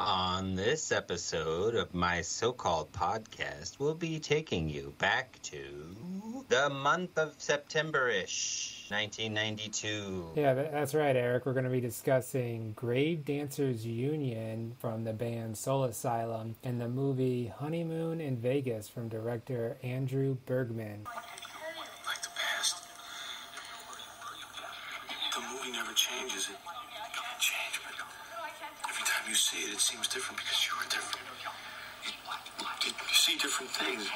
On this episode of my so-called podcast, we'll be taking you back to the month of September-ish, 1992. Yeah, that's right, Eric. We're going to be discussing Grave Dancers Union from the band Soul Asylum and the movie Honeymoon in Vegas from director Andrew Bergman. Like the past. The movie never changes. It can't change, but every time you see it, it seems different because you were different. You see different things.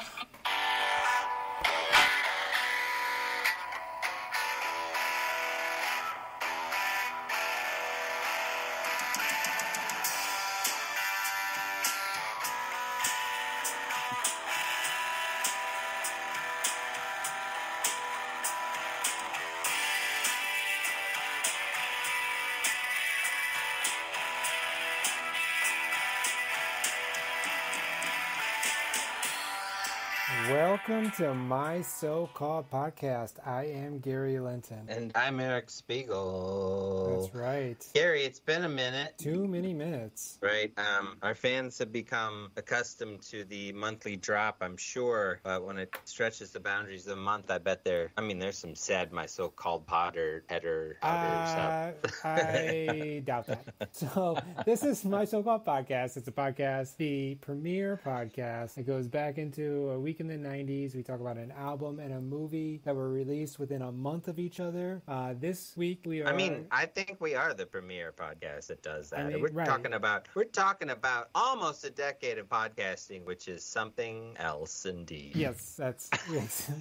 Welcome to my so-called podcast. I am Gary Linton. And I'm Eric Spiegel. That's right. Gary, it's been a minute. Too many minutes. Right. Our fans have become accustomed to the monthly drop, I'm sure. But when it stretches the boundaries of the month, I bet there's some sad my so-called headers stuff. I doubt that. So this is my so-called podcast. It's a podcast, the premiere podcast. It goes back into a week in the 90s. We talk about an album and a movie that were released within a month of each other. This week we are... I think we are the premier podcast that does that. Right. We're talking about almost a decade of podcasting, which is something else indeed. Yes, yes.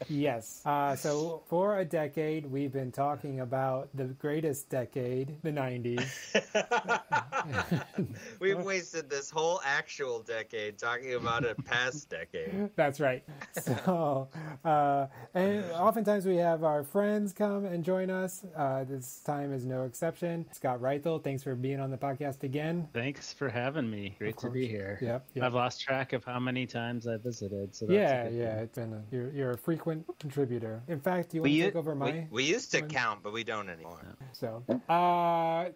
Yes. So for a decade, we've been talking about the greatest decade, the 90s. We've wasted this whole actual decade talking about a past decade. That's right. So, and oftentimes we have our friends come and join us. This time is no exception. Scott Reithel, thanks for being on the podcast again. Thanks for having me. Great to be here. Yep. I've lost track of how many times I visited. So that's it's been you're a frequent contributor. In fact, you want to take over my... We used to count, but we don't anymore. So,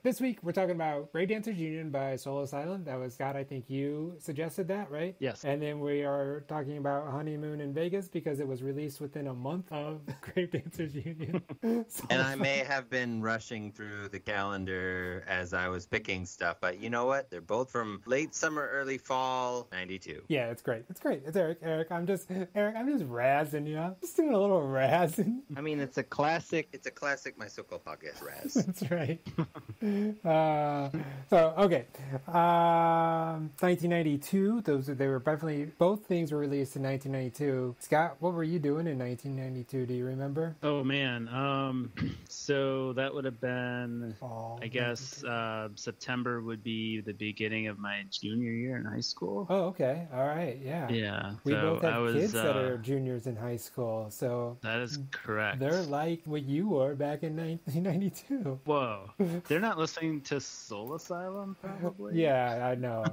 this week we're talking about Grave Dancers Union by Soul Asylum. That was, Scott, I think you suggested that, right? Yes. And then we are talking about Honeymoon in Vegas because it was released within a month of Grave Dancers Union. And I may have been rushing through the calendar as I was picking stuff, but you know what? They're both from late summer, early fall, 92. Yeah, it's great. It's Eric. I'm just razzing you. I'm just doing a little razzing. I mean, it's a classic my so-called podcast razz. That's right. Okay. 1992. They were definitely, both things were released in 1992. Scott, what were you doing in 1992? Do you remember? Oh man. So that would have been, I guess, September would be the beginning of my junior year in high school. Oh, okay. All right. Yeah. Yeah. We both have kids that are juniors in high school, so that is correct. They're like what you were back in 1992. Whoa. They're not listening to Soul Asylum, probably? Yeah, I know.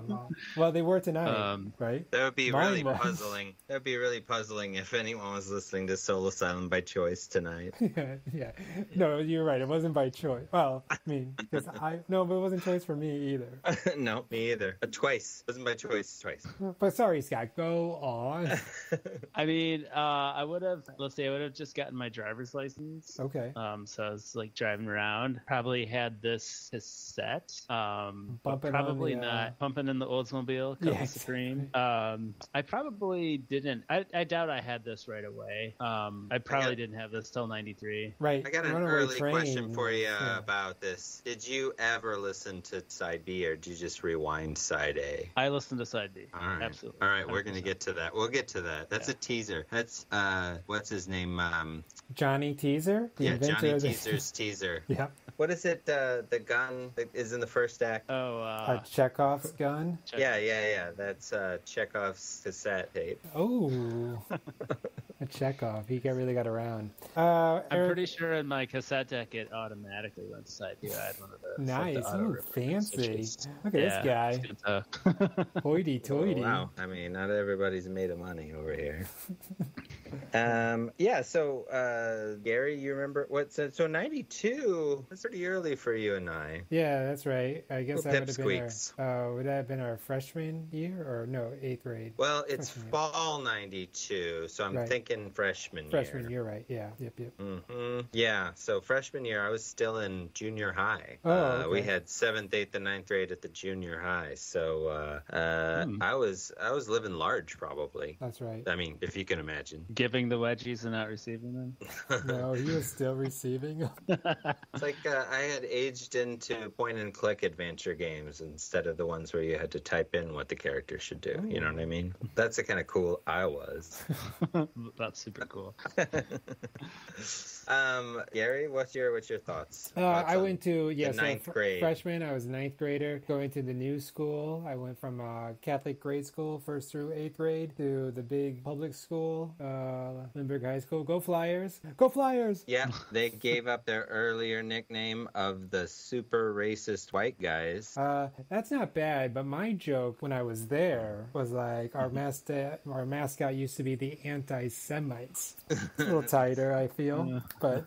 Well, they were tonight, right? That would be really puzzling. That would be really puzzling if anyone was listening to Soul Asylum by choice tonight. Yeah. No, you're right. It wasn't by choice. Well, I mean, but it wasn't choice for me either. No, me either. Twice. It wasn't by choice, twice. But sorry, Scott, go on. I mean, I would have just gotten my driver's license. Okay. So I was like driving around. Probably had this cassette. Probably not pumping in the Oldsmobile. Supreme. I probably didn't. I doubt I had this right away. I probably didn't have this till 93. Right. I got an early question for you about this. Did you ever listen to side B or did you just rewind side A? I listened to side B. All right. Absolutely. All right. We're going to get to that. We'll get to that. That's a teaser. That's, what's his name? Johnny Teaser? Johnny Teaser's teaser. Yeah. What is it? The gun that is in the first act? Chekhov's gun? Yeah. That's Chekhov's cassette tape. Oh. A Chekhov. He really got around. I'm pretty sure in my cassette deck it automatically went to side B. I had one of those. Nice. Ooh, fancy. Look at this guy. Hoity-toity. Oh, wow. I mean, not everybody's made of money over here. Yeah, so Gary, you remember so 92, that's pretty early for you and I. Yeah, that's right. I guess that would have been Pipsqueaks. would that have been our freshman year or no, 8th grade? Well, it's Freshman year. fall 92, so I'm Right. thinking freshman year. Freshman year, right? Yeah. Yep. Mm-hmm. Yeah, so freshman year, I was still in junior high. Oh, okay. We had 7th, 8th, and 9th grade at the junior high. So I was living large, probably. That's right. I mean, if you can imagine. Giving the wedgies and not receiving them. No, he was still receiving. It's like I had aged into point-and-click adventure games instead of the ones where you had to type in what the character should do. You know what I mean? That's the kind of cool I was. That's super cool. Gary, what's your thoughts? I went to ninth grade. Freshman. I was a 9th grader going to the new school. I went from Catholic grade school 1st through 8th grade to the big public school, Lindbergh High School. Go Flyers! Go Flyers! Yeah, they gave up their earlier nickname of the super racist white guys. That's not bad, but my joke when I was there was like our mascot used to be the anti-Semites. It's a little tighter, I feel, but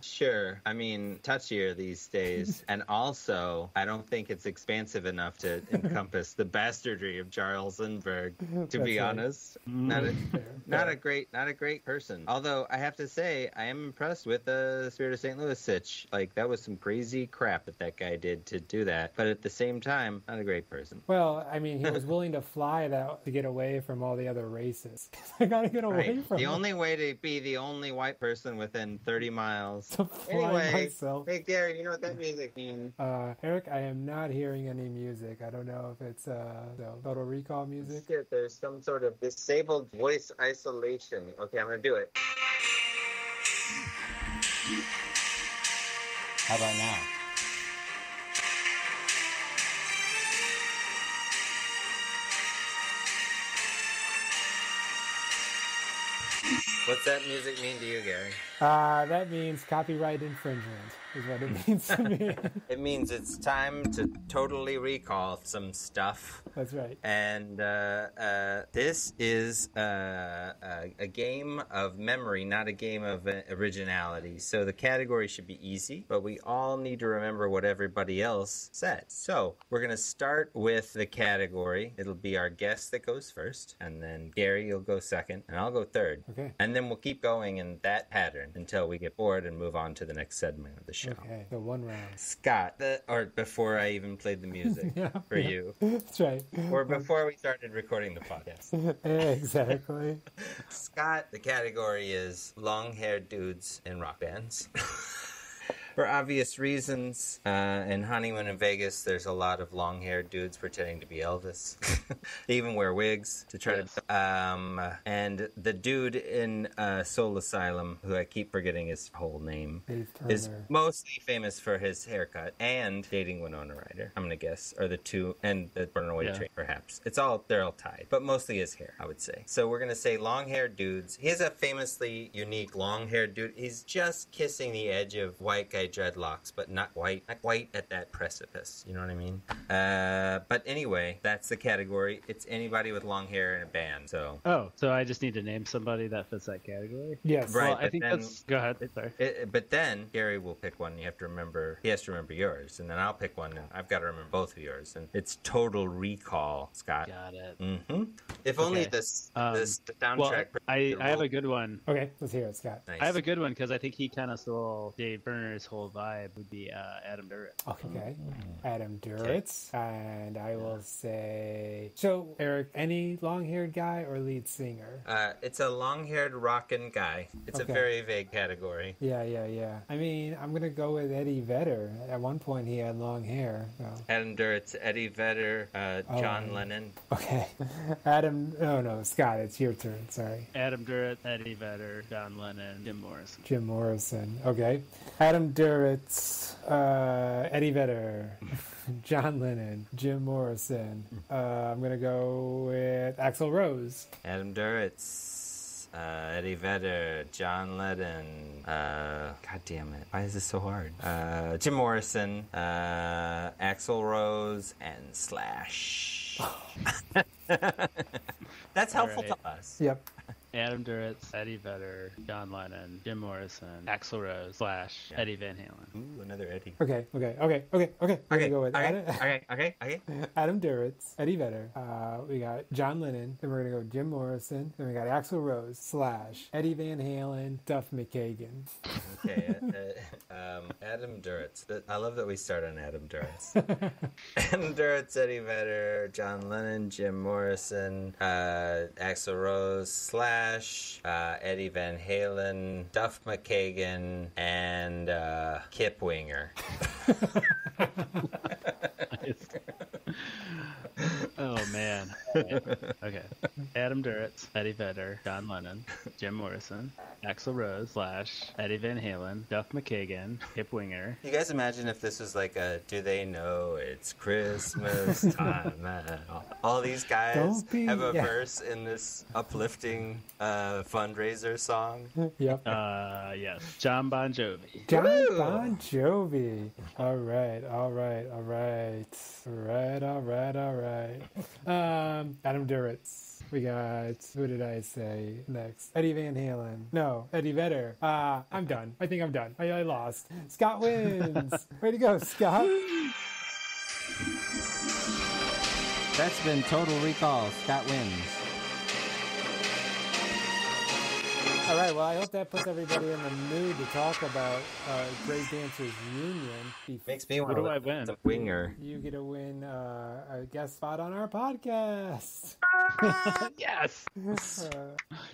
Sure. I mean, touchier these days. And also, I don't think it's expansive enough to encompass the bastardry of Charles Lindbergh, to be honest. Not a great person. Although, I have to say, I am impressed with the Spirit of St. Louis sitch. Like, that was some crazy crap that guy did to do that. But at the same time, not a great person. Well, I mean, he was willing to fly that to get away from all the other races. I gotta get away from the them. only way to be the only white person within 30 miles. To fly Anyway, myself. hey Gary, you know what that music means? Eric, I am not hearing any music. I don't know if it's Total Recall music. Shit, there's some sort of disabled voice isolation. Okay, I'm gonna do it. How about now? What's that music mean to you, Gary? That means copyright infringement is what it means to me. It means it's time to totally recall some stuff. That's right. And this is a game of memory, not a game of originality. So the category should be easy, but we all need to remember what everybody else said. So we're going to start with the category. It'll be our guest that goes first, and then Gary, you'll go second, and I'll go third. Okay. And then we'll keep going in that pattern until we get bored and move on to the next segment of the show. Okay, so one round. Scott, or before I even played the music for you. That's right. Or before we started recording the podcast. Exactly. Scott, the category is long-haired dudes in rock bands. For obvious reasons, in Honeymoon in Vegas, there's a lot of long-haired dudes pretending to be Elvis. They even wear wigs to try to... and the dude in Soul Asylum, who I keep forgetting his whole name, is mostly famous for his haircut and dating Winona Ryder, I'm going to guess. Or the two, and the Runaway Train, perhaps. They're all tied. But mostly his hair, I would say. So we're going to say long-haired dudes. He has a famously unique long-haired dude. He's just kissing the edge of white guy dreadlocks, but not white at that precipice. You know what I mean? But anyway, that's the category. It's anybody with long hair in a band. So so I just need to name somebody that fits that category. Yes, right. Well, I think that's. Go ahead. Sorry. But then Gary will pick one. You have to remember. He has to remember yours, and then I'll pick one, and I've got to remember both of yours. And it's Total Recall, Scott. Got it. Mm-hmm. If only this soundtrack. Well, I have a good one. Okay, let's hear it, Scott. Nice. I have a good one because I think he kind of stole Dave Berner's whole vibe. Would be Adam Duritz. Okay, Adam Duritz, and I will say. So, Eric, any long-haired guy or lead singer? It's a long-haired rockin' guy. It's a very vague category. Yeah. I mean, I'm gonna go with Eddie Vedder. At one point, he had long hair. So. Adam Duritz, Eddie Vedder, John Lennon. Okay, Adam. Oh no, Scott, it's your turn. Sorry. Adam Duritz, Eddie Vedder, John Lennon, Jim Morrison. Jim Morrison. Okay, Adam Duritz, Eddie Vedder, John Lennon, Jim Morrison. I'm gonna go with Axl Rose. Adam Duritz. Eddie Vedder, John Lennon, God damn it, why is this so hard? Jim Morrison, Axl Rose, and Slash. That's helpful to us. Yep. Adam Duritz, Eddie Vedder, John Lennon, Jim Morrison, Axl Rose / Eddie Van Halen. Ooh, another Eddie. Okay. We're gonna go with Okay. Adam Duritz, Eddie Vedder. We got John Lennon. Then we're gonna go Jim Morrison. Then we got Axl Rose / Eddie Van Halen, Duff McKagan. Okay. Adam Duritz. I love that we start on Adam Duritz. Adam Duritz, Eddie Vedder, John Lennon, Jim Morrison, Axl Rose / Eddie Van Halen, Duff McKagan, and Kip Winger. Oh man. Okay. Adam Duritz, Eddie Vedder, John Lennon, Jim Morrison, Axl Rose / Eddie Van Halen, Duff McKagan, Kip Winger. You guys imagine if this was like a "Do they know it's Christmas time?" All these guys have a verse in this uplifting fundraiser song. Yep. Yes. John Bon Jovi. John Bon Jovi. All right. Adam Duritz. We got, who did I say next? Eddie Van Halen. No, Eddie Vedder. I'm done. I think I'm done. I lost. Scott wins. Way to go, Scott. That's been Total Recall. Scott wins. All right, well, I hope that puts everybody in the mood to talk about Grave Dancers Union. Makes me want to win? The Winger. You get to win a guest spot on our podcast. Yes.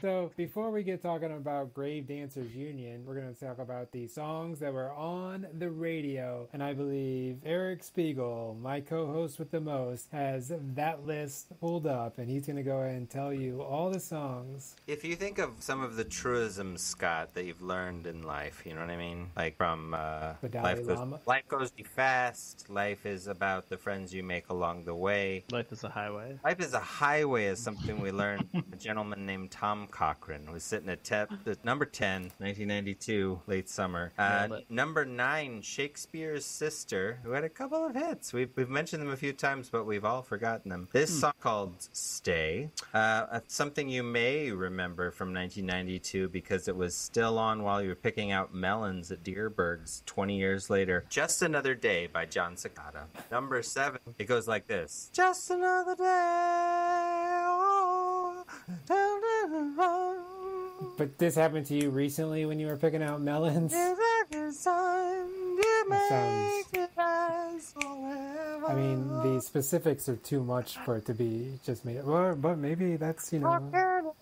So before we get talking about Grave Dancers Union, we're going to talk about the songs that were on the radio. And I believe Eric Spiegel, my co-host with the most, has that list pulled up. And he's going to go ahead and tell you all the songs. If you think of some of the truisms, Scott, that you've learned in life, you know what I mean? Like from the Dalai Lama. Life goes too fast. Life is about the friends you make along the way. Life is a highway. Life is a highway is something we learned from a gentleman named Tom Cochran, who was sitting at number 10, 1992, late summer. Number 9, Shakespeare's Sister, who had a couple of hits. We've mentioned them a few times, but we've all forgotten them. This song called Stay, something you may remember from 1992 because it was still on while you were picking out melons at Deerberg's 20 years later. Just Another Day by John Cicada. Number 7, it goes like this. Just another day. But this happened to you recently when you were picking out melons? I mean, the specifics are too much for it to be just made up. But maybe that's, you know...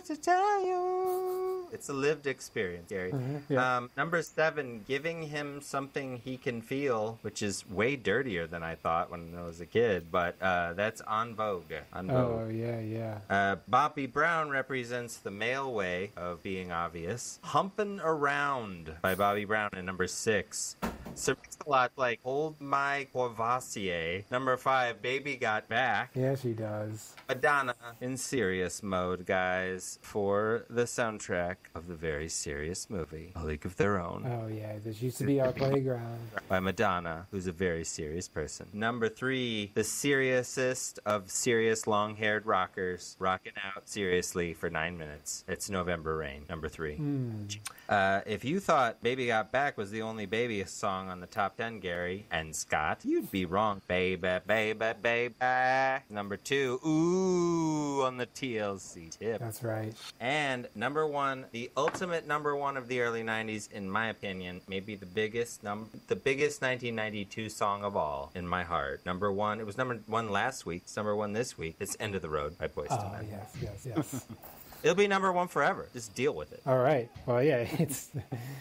to tell you. It's a lived experience, Gary. Yeah. Number 7, Giving Him Something He Can Feel, which is way dirtier than I thought when I was a kid, but that's On Vogue. Oh, yeah. Bobby Brown represents the male way of being obvious. Humpin' Around by Bobby Brown at number 6. So it's a lot like Hold My Courvoisier. Number 5, Baby Got Back. Yeah, she does. Madonna in serious mode, guys, for the soundtrack of the very serious movie, A League of Their Own. Oh, yeah, this used to be our playground. By Madonna, who's a very serious person. Number 3, the seriousest of serious long-haired rockers, rocking out seriously for 9 minutes. It's November Rain, number 3. If you thought Baby Got Back was the only baby song on the top 10, Gary and Scott, you'd be wrong. Baby, baby, baby. Number 2, Ooh, on the TLC tip. That's right. And number 1, the ultimate number 1 of the early 90s, in my opinion, maybe the biggest 1992 song of all in my heart. Number 1, it was number 1 last week, it's number 1 this week. It's End of the Road by Boyz II Men. Yes. It'll be number 1 forever. Just deal with it. All right. Well, yeah, it's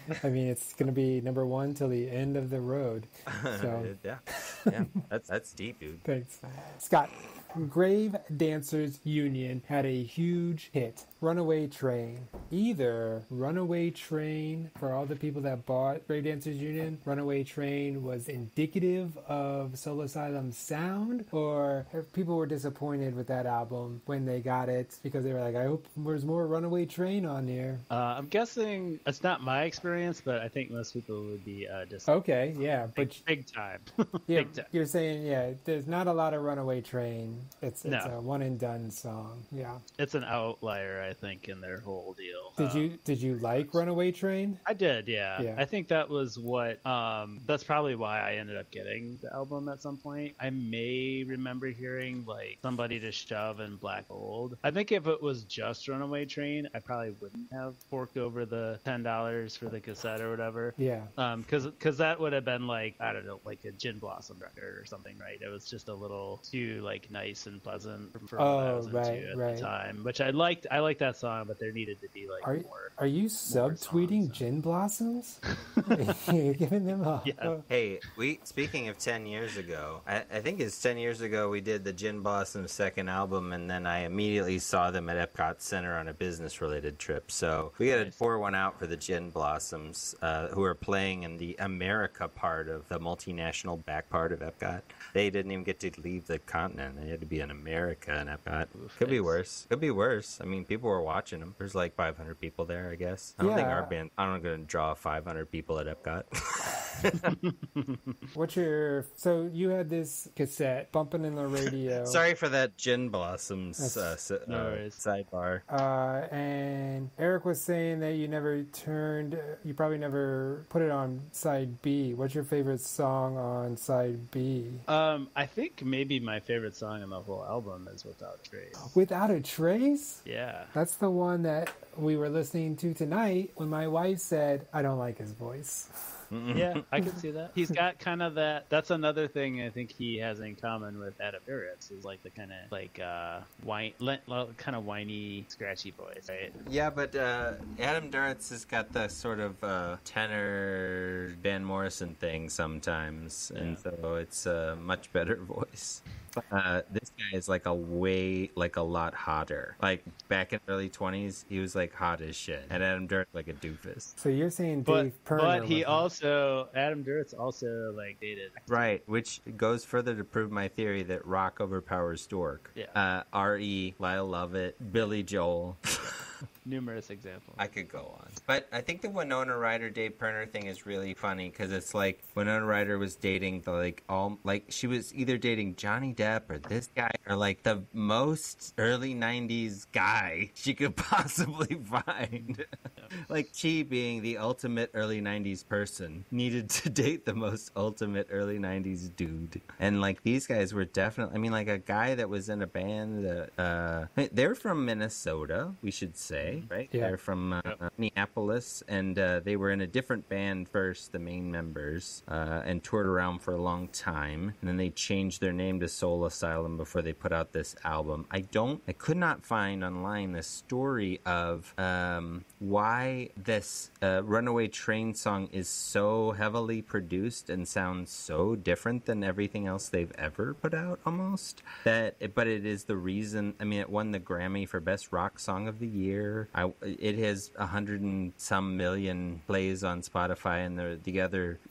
going to be number 1 till the end of the road. So. yeah. That's deep, dude. Thanks. Scott, Grave Dancers Union had a huge hit, Runaway Train. Either Runaway Train, for all the people that bought Grave Dancers Union, Runaway Train was indicative of Soul Asylum's sound, or people were disappointed with that album when they got it because they were like, I hope there's more Runaway Train on here. I'm guessing it's not my experience, but I think most people would be just okay, yeah, but big time. Yeah, big time. You're saying there's not a lot of Runaway Train. It's a one and done song. Yeah, it's an outlier, I I think, in their whole deal. Did you like Runaway Train? I did, yeah. Yeah. I think that was what. That's probably why I ended up getting the album at some point. I may remember hearing like Somebody to Shove and Black Gold. I think if it was just Runaway Train, I probably wouldn't have forked over the $10 for the cassette or whatever. Yeah. Because that would have been like, I don't know, like a Gin Blossom record or something, right? It was just a little too like nice and pleasant for what I was into at the time, which I liked. I liked that song, but there needed to be like more. Are you subtweeting Gin Blossoms? You're giving them a... Yeah. Hey, speaking of 10 years ago, I think it's 10 years ago we did the Gin Blossoms second album, and then I immediately saw them at Epcot Center on a business-related trip. So we got to pour one out for the Gin Blossoms, who are playing in the America part of the multinational back part of Epcot. They didn't even get to leave the continent. They had to be in America in Epcot. Could be worse. Could be worse. I mean, people were watching them. There's like 500 people there, I guess. I don't think our band... I'm going to draw 500 people at Epcot. So you had this cassette bumping in the radio. Sorry for that Gin Blossoms sidebar. And Eric was saying that you probably never put it on side B. What's your favorite song on side B? I think maybe my favorite song on the whole album is Without a Trace. Without a Trace? Yeah. That's the one that we were listening to tonight when my wife said, I don't like his voice. Yeah, I can see that. He's got kind of that. That's another thing I think he has in common with Adam Duritz, is like the kind of like kind of whiny, scratchy voice, right? Yeah, but Adam Duritz has got the sort of tenor Van Morrison thing sometimes, and so it's a much better voice. This guy is like a lot hotter. Like back in the early 20s, he was like hot as shit, and Adam Duritz like a doofus. So you're saying Dave Pirner? But Adam Duritz also like dated. Right, which goes further to prove my theory that rock overpowers dork. Yeah. R.E., Lyle Lovett, Billy Joel. Numerous examples. I could go on. But I think the Winona Ryder Dave Pirner thing is really funny because it's like Winona Ryder was dating she was either dating Johnny Depp or this guy or like the most early 90s guy she could possibly find. Like she, being the ultimate early 90s person, needed to date the most ultimate early 90s dude. And like these guys were definitely, I mean, like a guy that was in a band that they're from Minnesota, we should say, right? Yeah. They're from Minneapolis, and they were in a different band first, the main members, and toured around for a long time. And then they changed their name to Soul Asylum before they put out this album. I could not find online the story of why this Runaway Train song is so heavily produced and sounds so different than everything else they've ever put out, almost. But it is the reason. I mean, it won the Grammy for Best Rock Song of the Year. It has 100 and some million plays on Spotify, and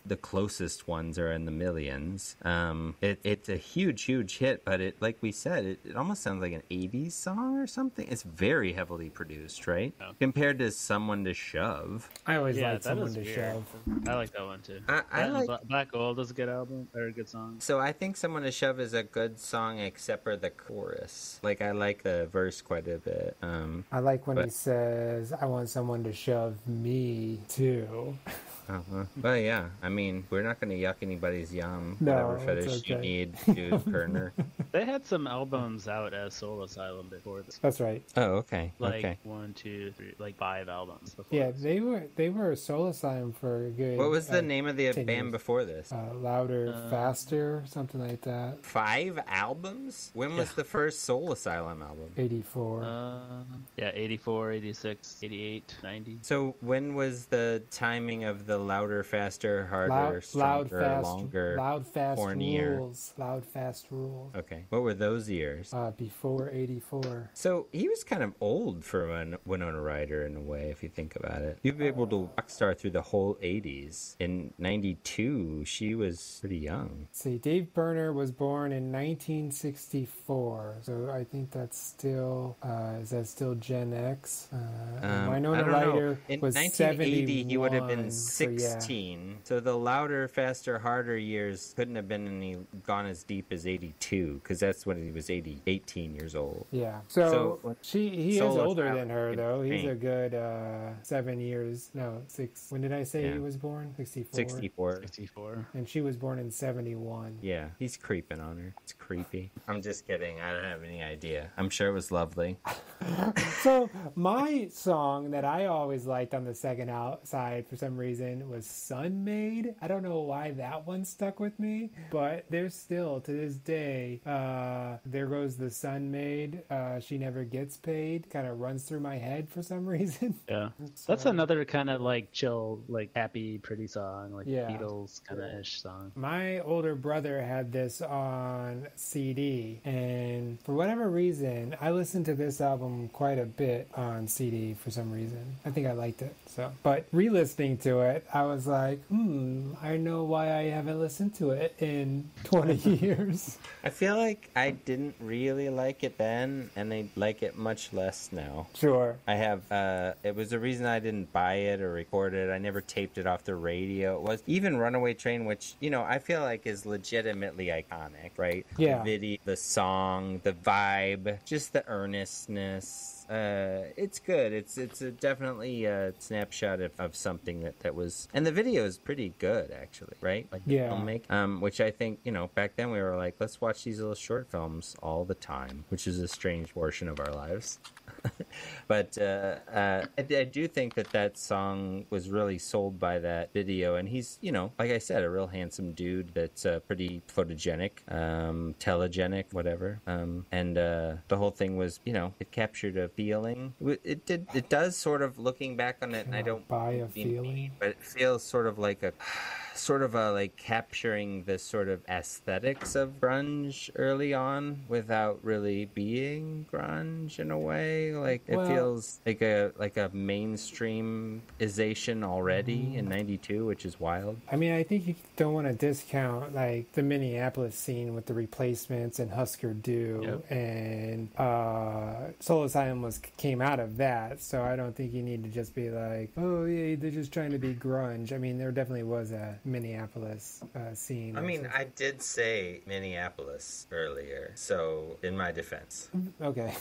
the closest ones are in the millions. It's a huge hit, but it, like we said, it almost sounds like an 80s song or something. It's very heavily produced, right? Yeah. Compared to Someone to Shove. I always like Someone to Shove. I like that one too. I like Black Gold is a good album or a good song. So I think Someone to Shove is a good song except for the chorus. Like I like the verse quite a bit. I like when he says, I want someone to shove me too. Well, yeah. I mean, we're not going to yuck anybody's yum. No, whatever fetish you need, dude, Kerner. They had some albums out as Soul Asylum before this. That's right. Oh, okay. Like 1, 2, 3, like 5 albums before. Yeah, this. they were Soul Asylum for a good. What was the name of the band years. Before this? Louder, Faster, something like that. 5 albums? When was the first Soul Asylum album? 84. 84, 86, 88, 90. So when was the timing of the louder, faster, harder, stronger, longer, loud, fast hornier rules? Loud, fast rules. Okay. What were those years? Before 84. So he was kind of old for Winona Ryder in a way, if you think about it. You'd be able to rock star through the whole 80s. In 92, she was pretty young. Let's see, Dave Pirner was born in 1964. So I think that's still, is that still Gen X? Winona Ryder in was 1980, 71. he would have been 60. 16. So the louder, faster, harder years couldn't have been gone as deep as 82, because that's when he was 18 years old. Yeah. So he is older than her, though. He's a good 7 years. No, 6. When did I say he was born? 64. 64. And she was born in 71. Yeah, he's creeping on her. It's creepy. I'm just kidding. I don't have any idea. I'm sure it was lovely. So my song that I always liked on the second side for some reason was Sun Maid. I don't know why that one stuck with me, but there's still to this day, There Goes the Sun Maid. She Never Gets Paid kind of runs through my head for some reason. Yeah. That's another kind of like chill, like happy, pretty song, like Beatles kind of ish song. My older brother had this on CD, and for whatever reason, I listened to this album quite a bit on CD for some reason. I think I liked it. But re-listening to it, I was like, I know why I haven't listened to it in 20 years. I feel like I didn't really like it then, and I like it much less now. Sure. I have, it was the reason I didn't buy it or record it. I never taped it off the radio. It was even Runaway Train, which, I feel like is legitimately iconic, right? Yeah. The video, the song, the vibe, just the earnestness. It's good. It's definitely a snapshot of something that was, and the video is pretty good actually, right? Like filmmaking, which I think back then we were like, let's watch these little short films all the time, which is a strange portion of our lives. But I do think that song was really sold by that video, and he's like I said, a real handsome dude that's pretty photogenic, telegenic, whatever, and the whole thing was it captured a feeling. It does sort of, looking back on it, and I don't buy a feeling, but it feels sort of like like capturing the sort of aesthetics of grunge early on without really being grunge in a way. Like it feels like a mainstreamization already in '92, which is wild. I mean, I think you don't want to discount like the Minneapolis scene with the Replacements and Husker Du, and Soul Asylum came out of that. So I don't think you need to just be like, oh yeah, they're just trying to be grunge. I mean, there definitely was a Minneapolis scene. I mean, I did say Minneapolis earlier, so in my defense. Okay.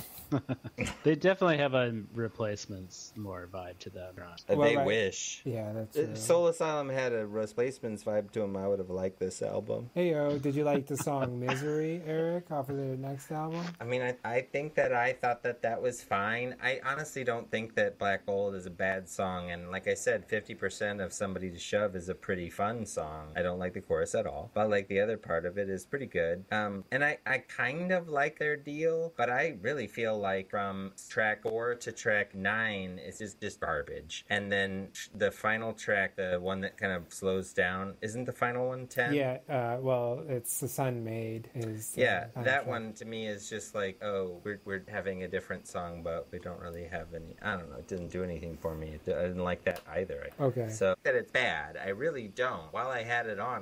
They definitely have a Replacements more vibe to them. They wish. Yeah, that's true. Soul Asylum had a Replacements vibe to them. I would have liked this album. Hey, did you like the song Misery, Eric, off of their next album? I mean, I think that I thought that was fine. I honestly don't think that Black Gold is a bad song, and like I said, 50% of Somebody to Shove is a pretty fun song. I don't like the chorus at all, but like the other part of it is pretty good. And I kind of like their deal, but I really feel like from track 4 to track 9, it's just garbage. And then the final track, the one that kind of slows down, isn't the final one 10? Yeah, well, it's The Sun Made. That one to me is just like, oh, we're having a different song, but we don't really have any. I don't know. It didn't do anything for me. I didn't like that either. Okay. So that it's bad. I really don't. While I had it on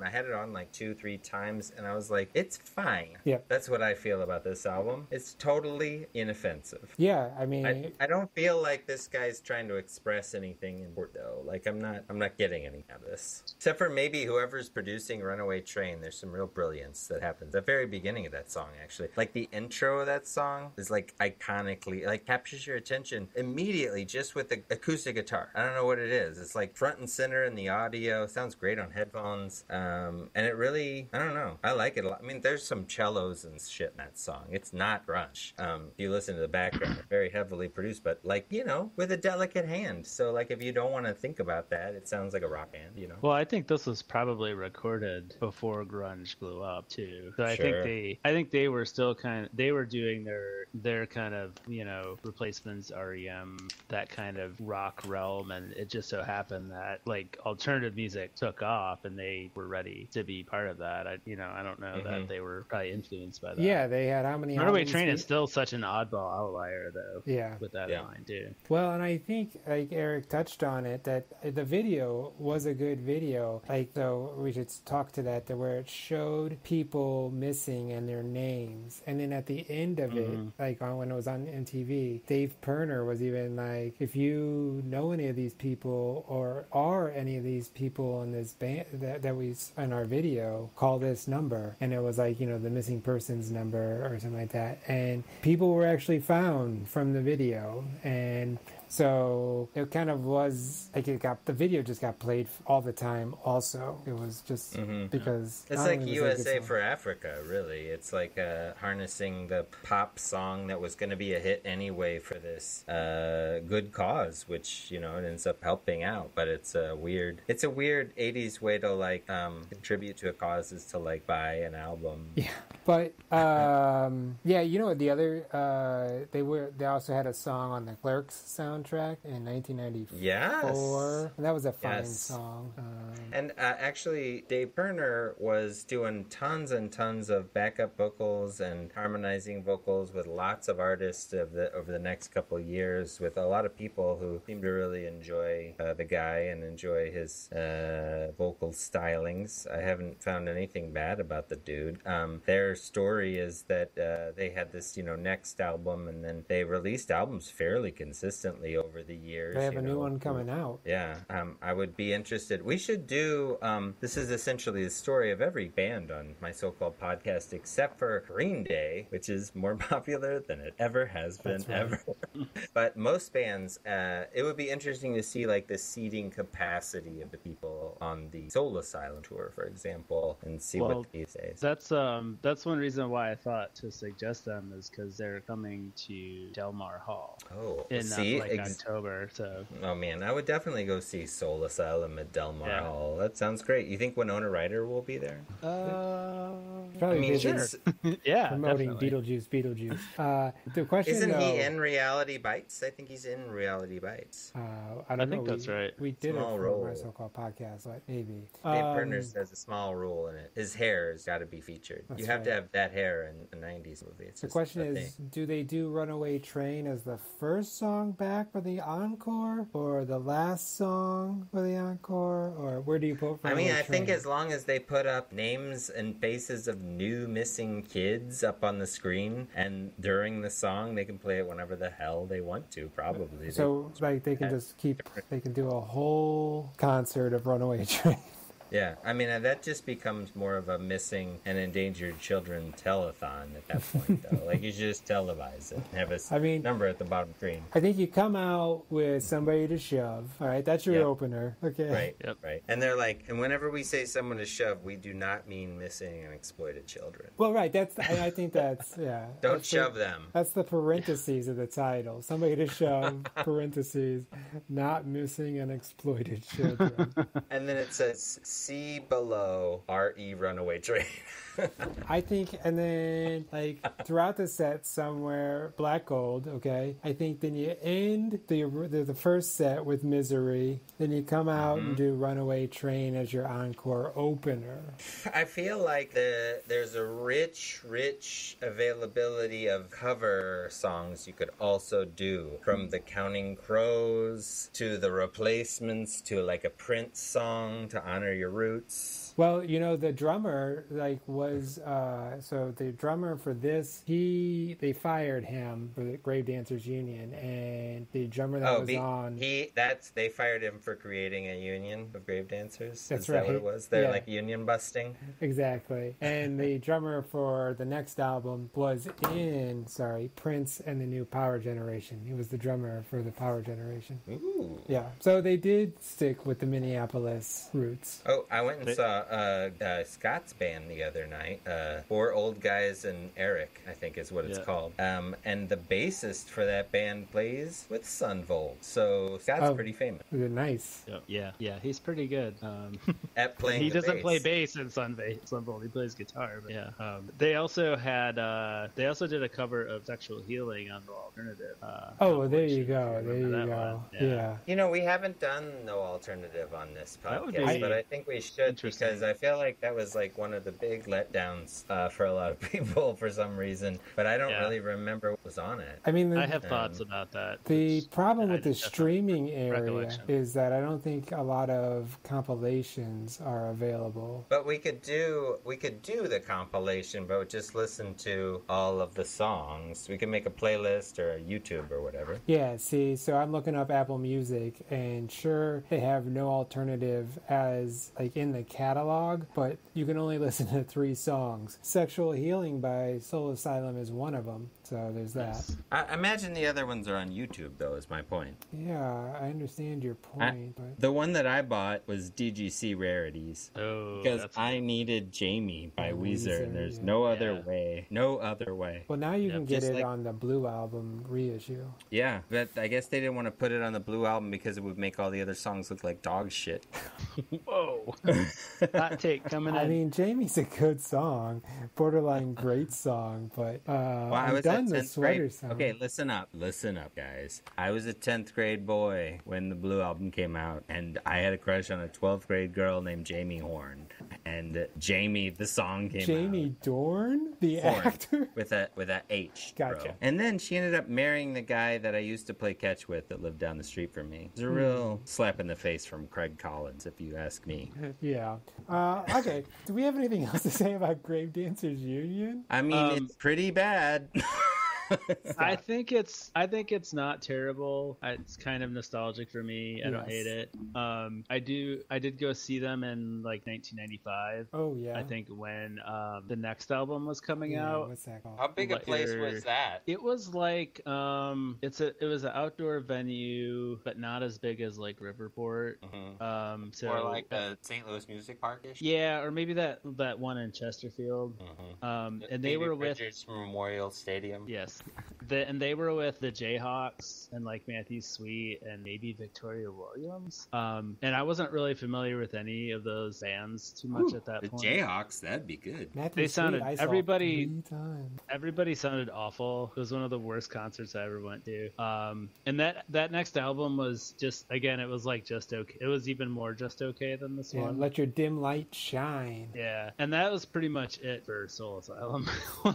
like 2-3 times, and I was like, it's fine. Yeah. That's what I feel about this album. It's totally inoffensive. Yeah, I mean, I don't feel like this guy's trying to express anything important though. Like I'm not getting any out of this. Except for maybe whoever's producing Runaway Train. There's some real brilliance that happens at the very beginning of that song, actually. Like the intro of that song is like iconically, like captures your attention immediately just with the acoustic guitar. I don't know what it is. It's like front and center in the audio. It sounds great on headphones. And it really, I don't know. I like it a lot. I mean, there's some cellos and shit in that song. It's not grunge. If you listen to the background, it's very heavily produced, but like, with a delicate hand. So like, if you don't want to think about that, it sounds like a rock band, Well, I think this was probably recorded before grunge blew up too. So I think they were still they were doing their kind of, Replacements, REM, that kind of rock realm, and it just so happened that like alternative music took off off, and they were ready to be part of that. I don't know that they were probably influenced by that. Yeah, they had how many? Runaway Train is still such an oddball outlier, though. Yeah, with that in mind too. Well, and I think like Eric touched on it, that the video was a good video. Like, though, we should talk to that, where it showed people missing and their names, and then at the end of it, like when it was on MTV, Dave Pirner was even like, if you know any of these people or are any of these people in this band that we in our video, call this number. And it was like, the missing persons number or something like that, and people were actually found from the video. And so it kind of was like the video just got played all the time. Also, it was just because it's like USA for Africa, really. It's like harnessing the pop song that was going to be a hit anyway for this good cause, which it ends up helping out. But it's a weird 80s way to like contribute to a cause, is to like buy an album. Yeah, but the other they also had a song on the Clerks soundtrack in 1994. Yes. And that was a fine song. And actually, Dave Pirner was doing tons and tons of backup vocals and harmonizing vocals with lots of artists over the next couple of years, with a lot of people who seem to really enjoy the guy and enjoy his vocal stylings. I haven't found anything bad about the dude. Their story is that they had this, next album, and then they released albums fairly consistently over the years. They have a new one coming out. Yeah, I would be interested. We should do, this is essentially the story of every band on my so-called podcast, except for Green Day, which is more popular than it ever has been, ever. But most bands, it would be interesting to see like the seating capacity of the people on the Soul Asylum tour, for example, and see what these days. That's one reason why I thought to suggest them, is because they're coming to Del Mar Hall. Oh, in October. So. Oh man, I would definitely go see Soul Asylum at Del Mar Hall. That sounds great. You think Winona Ryder will be there? Probably sure. Yeah, promoting definitely. Beetlejuice. The question isn't he in Reality Bites? I think he's in Reality Bites. I don't know. think that's right. We did small it for role. my so-called podcast, like maybe. Dave Pirner has a small role in it. His hair has got to be featured. You have to have that hair in a 90s movie. It's the question is, do they do Runaway Train as the first song back for the encore, or the last song for the encore, or where do you put Runaway Train? I think as long as they put up names and faces of new missing kids up on the screen, and during the song they can play it whenever the hell they want to, probably. So like they can they can do a whole concert of Runaway Train. Yeah, that just becomes more of a missing and endangered children telethon at that point, though. Like, you should just televise it and have a number at the bottom screen. I think you come out with Somebody to Shove. All right, that's your opener. Okay. Right, right. And they're like, and whenever we say someone to shove, we do not mean missing and exploited children. Well, right, I think that's, yeah. Don't shove them. That's the parentheses of the title. Somebody to Shove, parentheses, not missing and exploited children. And then it says, see below RE Runaway Train. I think, and then like throughout the set somewhere, Black Gold, okay? I think then you end the first set with Misery, then you come out and do Runaway Train as your encore opener. I feel like there's a rich availability of cover songs you could also do, from the Counting Crows to the Replacements to like a Prince song to honor your roots. Well, the drummer so the drummer for this, they fired him for the Grave Dancers Union, and the drummer that they fired him for creating a union of grave dancers. That's Is right. that what it was? They're like union busting. Exactly. And the drummer for the next album was in Prince and the New Power Generation. He was the drummer for the Power Generation. Ooh. Yeah. So they did stick with the Minneapolis roots. Oh, I went and saw Scott's band the other night. Four Old Guys and Eric, I think is what it's called. And the bassist for that band plays with Sunvolt. So Scott's pretty famous. Nice. Yeah, he's pretty good. At playing he doesn't bass. play bass in Sunvolt. He plays guitar. But yeah. They also did a cover of Sexual Healing on the Alternative. Well, there you go. There you go. Yeah. You know, we haven't done No Alternative on this podcast, but I think we should, because I feel like that was like one of the big letdowns for a lot of people for some reason. But I don't really remember what was on it. I mean, I have thoughts about that. The problem with the streaming area is that I don't think a lot of compilations are available. But we could do the compilation, but just listen to all of the songs. We can make a playlist or a YouTube or whatever. Yeah, see, so I'm looking up Apple Music, and sure, they have No Alternative as like in the catalog, but you can only listen to 3 songs. Sexual Healing by Soul Asylum is one of them, so there's that. I imagine the other ones are on YouTube, though, is my point. Yeah, I understand your point. But the one that I bought was DGC Rarities. Oh, because I needed Jamie by Weezer, and there's no other way. No other way. Well, now you can get it on the Blue Album reissue. Yeah, but I guess they didn't want to put it on the Blue Album because it would make all the other songs look like dog shit. Whoa. Hot take coming in. I mean, Jamie's a good song. Borderline great song, but I'm done the sweater song. Okay, listen up, guys. I was a 10th grade boy when the Blue Album came out, and I had a crush on a 12th grade girl named Jamie Horn. And Jamie, the song came out. Jamie Dorn? The Horn, actor? With a H. Gotcha. Bro. And then she ended up marrying the guy that I used to play catch with that lived down the street from me. It was a real slap in the face from Craig Collins, if you ask me. Yeah. Okay. Do we have anything else to say about Grave Dancers Union? I mean, it's pretty bad. I think it's not terrible. It's kind of nostalgic for me. I don't hate it. I did go see them in like 1995. Oh yeah. I think when the next album was coming out. What's that called? How big a place was that? It was like it was an outdoor venue, but not as big as like Riverport. Mm-hmm. So or like the St. Louis Music Park-ish? Yeah, or maybe that one in Chesterfield. Mm-hmm. And they were with Memorial Stadium. Yes. And they were with the Jayhawks and like Matthew Sweet and maybe Victoria Williams. And I wasn't really familiar with any of those bands too much at that point. The Jayhawks, that'd be good. Matthew They sounded Sweet, everybody sounded awful. It was one of the worst concerts I ever went to. And that next album was just, again, it was like just okay. It was even more just okay than this one. Let Your Dim Light Shine. Yeah, and that was pretty much it for Soul Asylum.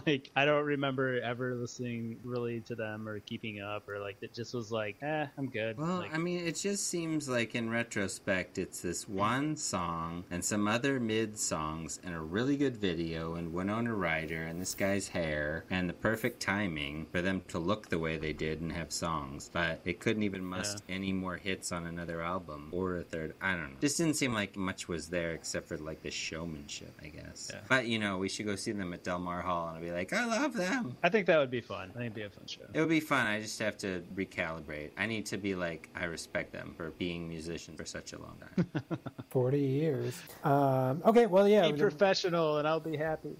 Like, I don't remember ever listening really to them or keeping up, or like it just was like, I'm good. Well, like, I mean, it just seems like in retrospect it's this one song and some other mid songs and a really good video and Winona Ryder and this guy's hair and the perfect timing for them to look the way they did and have songs, but it couldn't even must any more hits on another album or a third. I don't know, just didn't seem like much was there except for like the showmanship, I guess. But you know, we should go see them at Del Mar Hall and I'll be like, I love them. I think that would be fun. I think it'd be a fun show. It would be fun. I just have to recalibrate. I need to be like, I respect them for being musicians for such a long time. 40 years. Okay, well, yeah. Be professional and I'll be happy.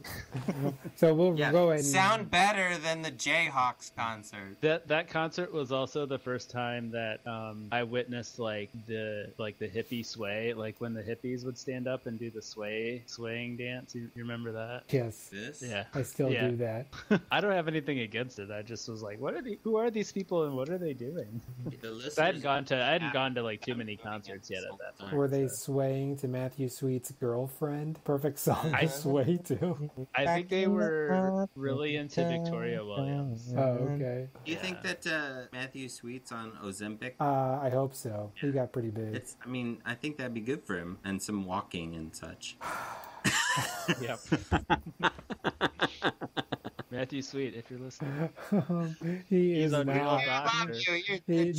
So we'll go ahead and... Sound better than the Jayhawks concert. That concert was also the first time that I witnessed like the hippie sway, like when the hippies would stand up and do the swaying dance. You remember that? Yes. This? Yeah. I still do that. I don't have anything against it. I just was like, who are these people and what are they doing? I hadn't gone to like too many concerts yet at that point. Were they swaying to Matthew Sweet's Girlfriend? Perfect song to sway to. I think they were really into Victoria Williams. Oh, okay. Do you think that Matthew Sweet's on Ozempic? I hope so. He got pretty big. I think that'd be good for him and some walking and such. Yep. Matthew Sweet, if you're listening. He He's is a real not. doctor. He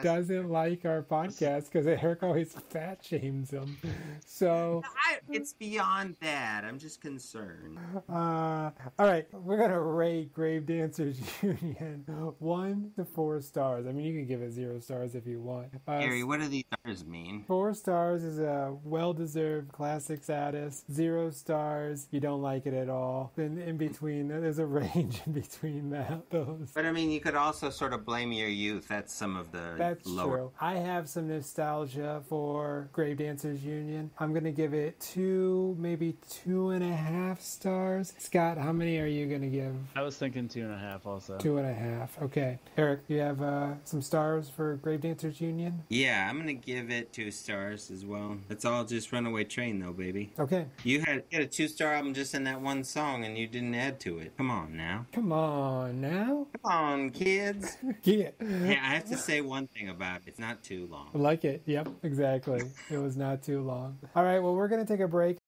doesn't like our podcast because Eric always fat shames him. So It's beyond that. I'm just concerned. all right, we're gonna rate Grave Dancers Union 1 to 4 stars. I mean, you can give it 0 stars if you want. Gary, what do these stars mean? 4 stars is a well-deserved classic status. 0 stars, you don't like it at all. Then in between, there's a range in between those. But I mean, you could also sort of blame your youth. That's some of the That's lower. true. I have some nostalgia for Grave Dancers Union. I'm going to give it 2, maybe 2.5 stars. Scott, how many are you going to give? I was thinking 2.5 also. 2.5. Okay. Eric, you have some stars for Grave Dancers Union? Yeah, I'm gonna give it 2 stars as well. It's all just Runaway Train, though, baby. Okay. You had a 2-star album just in that one song, and you didn't add to it. Come on now. Come on now. Come on, kids. Yeah. Hey, I have to say one thing about it. It's not too long. I like it. Yep, exactly. It was not too long. All right, well, we're going to take a break.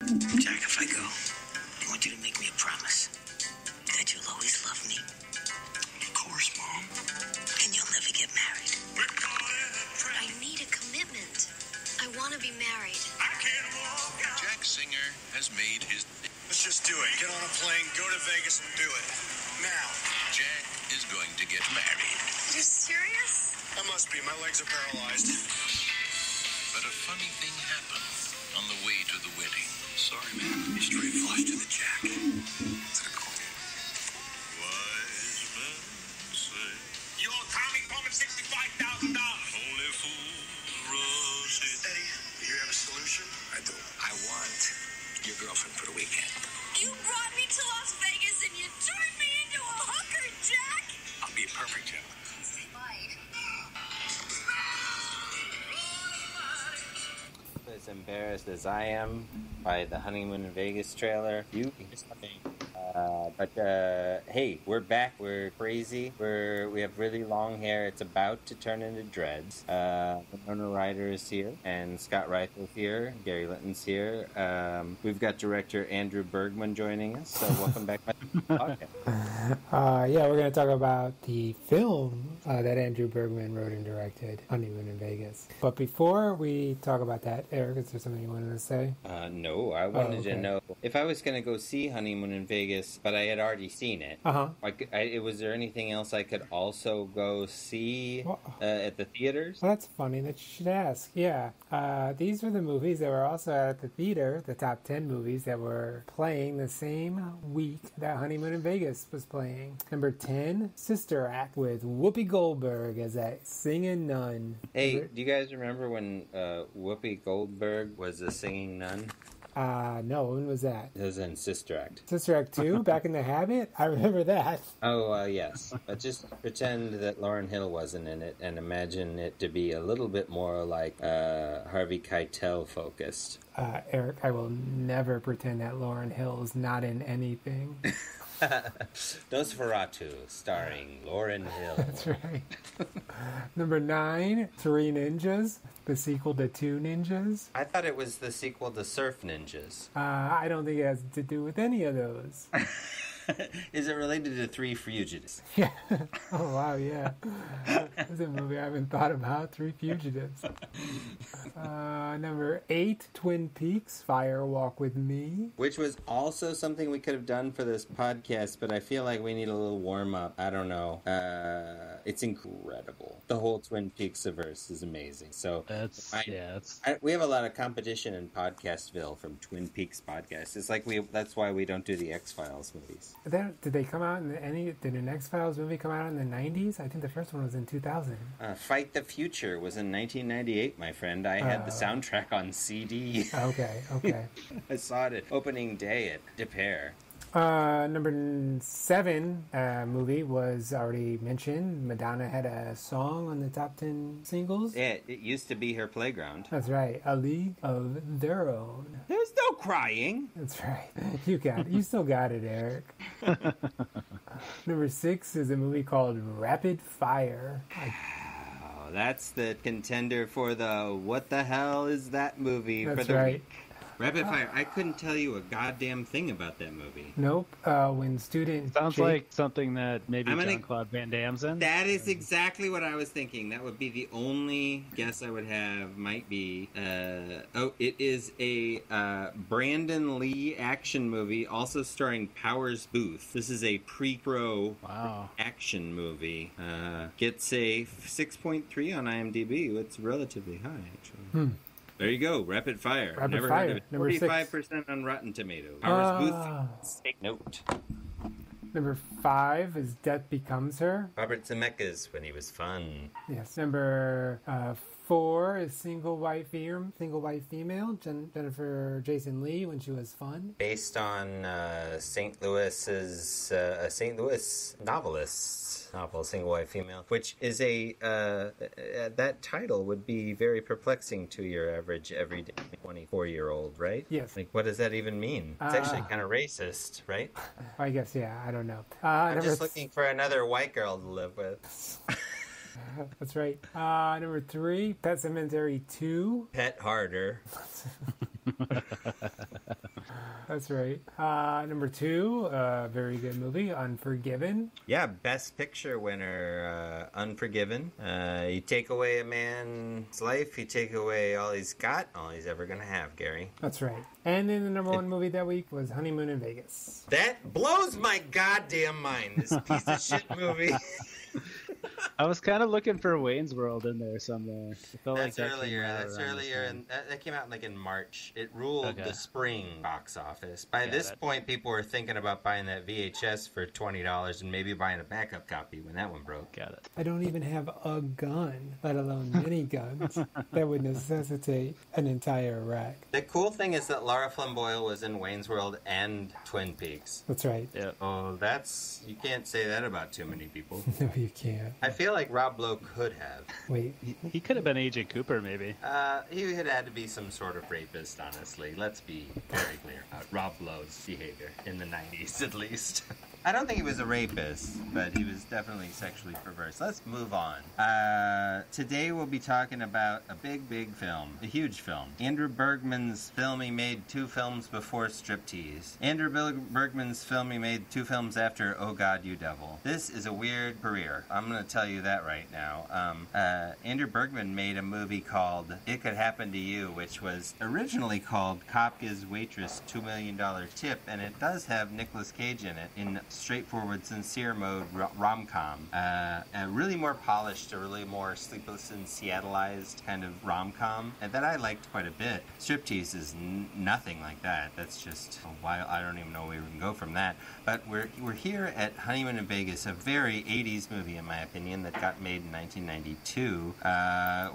Jack, if I go, I want you to make me a promise that you'll always love me. Of course, Mom. And you'll never get married. I need a commitment. I want to be married. I can't walk out. Jack Singer has made his... Let's just do it. Get on a plane, go to Vegas, and do it. Now. Jack is going to get married. You're serious? I must be. My legs are paralyzed. But a funny thing happened on the way to the wedding. Sorry, man. Straight flush to the jack. What's it called? Wise men say You owe Tommy Pullman $65,000. only fools rush it. Eddie, do you have a solution? I do. I want your girlfriend for the weekend. You brought me to Las Vegas and you turned me into a hooker, Jack! I'll be a perfect gentleman. As embarrassed as I am by the Honeymoon in Vegas trailer, hey, we're back. We're crazy. We have really long hair. It's about to turn into dreads. Winona Ryder is here, and Scott Reithel is here. Gary Litton's here. We've got director Andrew Bergman joining us. So welcome back to the podcast. Yeah, we're going to talk about the film that Andrew Bergman wrote and directed, Honeymoon in Vegas. But before we talk about that, Eric, is there something you wanted to say? No, I wanted to know if I was going to go see Honeymoon in Vegas, but I had already seen it. Was there anything else I could also go see at the theaters? Well, that's funny that you should ask. Yeah, these were the movies that were also at the theater, the top 10 movies that were playing the same week that Honeymoon in Vegas was playing. Number 10, Sister Act with Whoopi Goldberg as that singing nun. Hey, do you guys remember when Whoopi Goldberg was a singing nun? No, when was that? It was in Sister Act. Sister Act 2, Back in the Habit? I remember that. Oh, yes. But just pretend that Lauryn Hill wasn't in it and imagine it to be a little bit more like Harvey Keitel focused. Eric, I will never pretend that Lauryn Hill is not in anything. Nosferatu, starring Lauryn Hill. That's right. Number 9, Three Ninjas, the sequel to Two Ninjas. I thought it was the sequel to Surf Ninjas. I don't think it has to do with any of those. Is it related to Three Fugitives? Yeah. Oh, wow, yeah. That's a movie I haven't thought about, Three Fugitives. Number 8, Twin Peaks, Fire Walk with Me. Which was also something we could have done for this podcast, but I feel like we need a little warm-up. I don't know. It's incredible. The whole Twin Peaks-verse is amazing. So we have a lot of competition in Podcastville from Twin Peaks podcasts. It's like that's why we don't do the X-Files movies. Did they come out did an X-Files movie come out in the 90s? I think the first one was in 2000. Fight the Future was in 1998, my friend. I had the soundtrack on CD. Okay. I saw it at opening day at De Pere. Number 7 movie was already mentioned. Madonna had a song on the top 10 singles. Yeah, it used to be her playground. That's right. A League of Their Own. There's no crying. That's right. You got it. You still got it, Eric. Number 6 is a movie called Rapid Fire. That's the contender for the what the hell is that movie That's for the right. week. Rapid Fire. I couldn't tell you a goddamn thing about that movie. Nope. When student Sounds Jake... like something that maybe Jean-Claude Van Damme's in. That is exactly what I was thinking. That would be the only guess I would have. Might be. It is a Brandon Lee action movie, also starring Powers Booth. This is a pre-pro action movie. Gets a 6.3 on IMDb. It's relatively high, actually. There you go. Rapid Fire. Rapid Fire. Heard of it. 45% on Rotten Tomatoes. Powers Booth. Take note. Number 5 is Death Becomes Her. Robert Zemeckis when he was fun. Yes. Number 4 is Single White Female. Jennifer Jason Leigh when she was fun. Based on St. Louis's a St. Louis novelist's novel, Single White Female, which is that title would be very perplexing to your average everyday 24-year-old, right? Yes. Like, what does that even mean? It's actually kind of racist, right? I guess, yeah. I don't know. I'm just looking for another white girl to live with. That's right. Number 3, Pet Sematary 2. Pet Harder. That's right. Number 2, very good movie, Unforgiven. Yeah, Best Picture winner, Unforgiven. You take away a man's life, you take away all he's got, all he's ever going to have, Gary. That's right. And then the number 1 movie that week was Honeymoon in Vegas. That blows my goddamn mind, this piece of shit movie. I was kind of looking for Wayne's World in there somewhere. That's earlier, and that came out in March. It ruled the spring box office. By this point, people were thinking about buying that VHS for $20 and maybe buying a backup copy when that one broke. Got it. I don't even have a gun, let alone many guns, that would necessitate an entire rack. The cool thing is that Laura Flynn Boyle was in Wayne's World and Twin Peaks. That's right. Yeah. Oh, you can't say that about too many people. No, you can't. I feel like Rob Lowe could have. Wait. He could have been Agent Cooper, maybe. He had to be some sort of rapist, honestly. Let's be very clear about Rob Lowe's behavior in the 90s, at least. I don't think he was a rapist, but he was definitely sexually perverse. Let's move on. Today we'll be talking about a big film, a huge film. Andrew Bergman's film he made 2 films before Striptease. Andrew Bergman's film he made 2 films after Oh God, You Devil. This is a weird career. I'm going to tell you that right now. Andrew Bergman made a movie called It Could Happen to You, which was originally called Cop Gives Waitress $2 Million Tip, and it does have Nicolas Cage in it in straightforward, sincere mode rom-com. Really more polished, a really more Sleepless in Seattleized kind of rom-com, and that I liked quite a bit. Striptease is nothing like that. That's just a while. I don't even know where we can go from that. But we're here at Honeymoon in Vegas, a very 80s movie in my opinion that got made in 1992,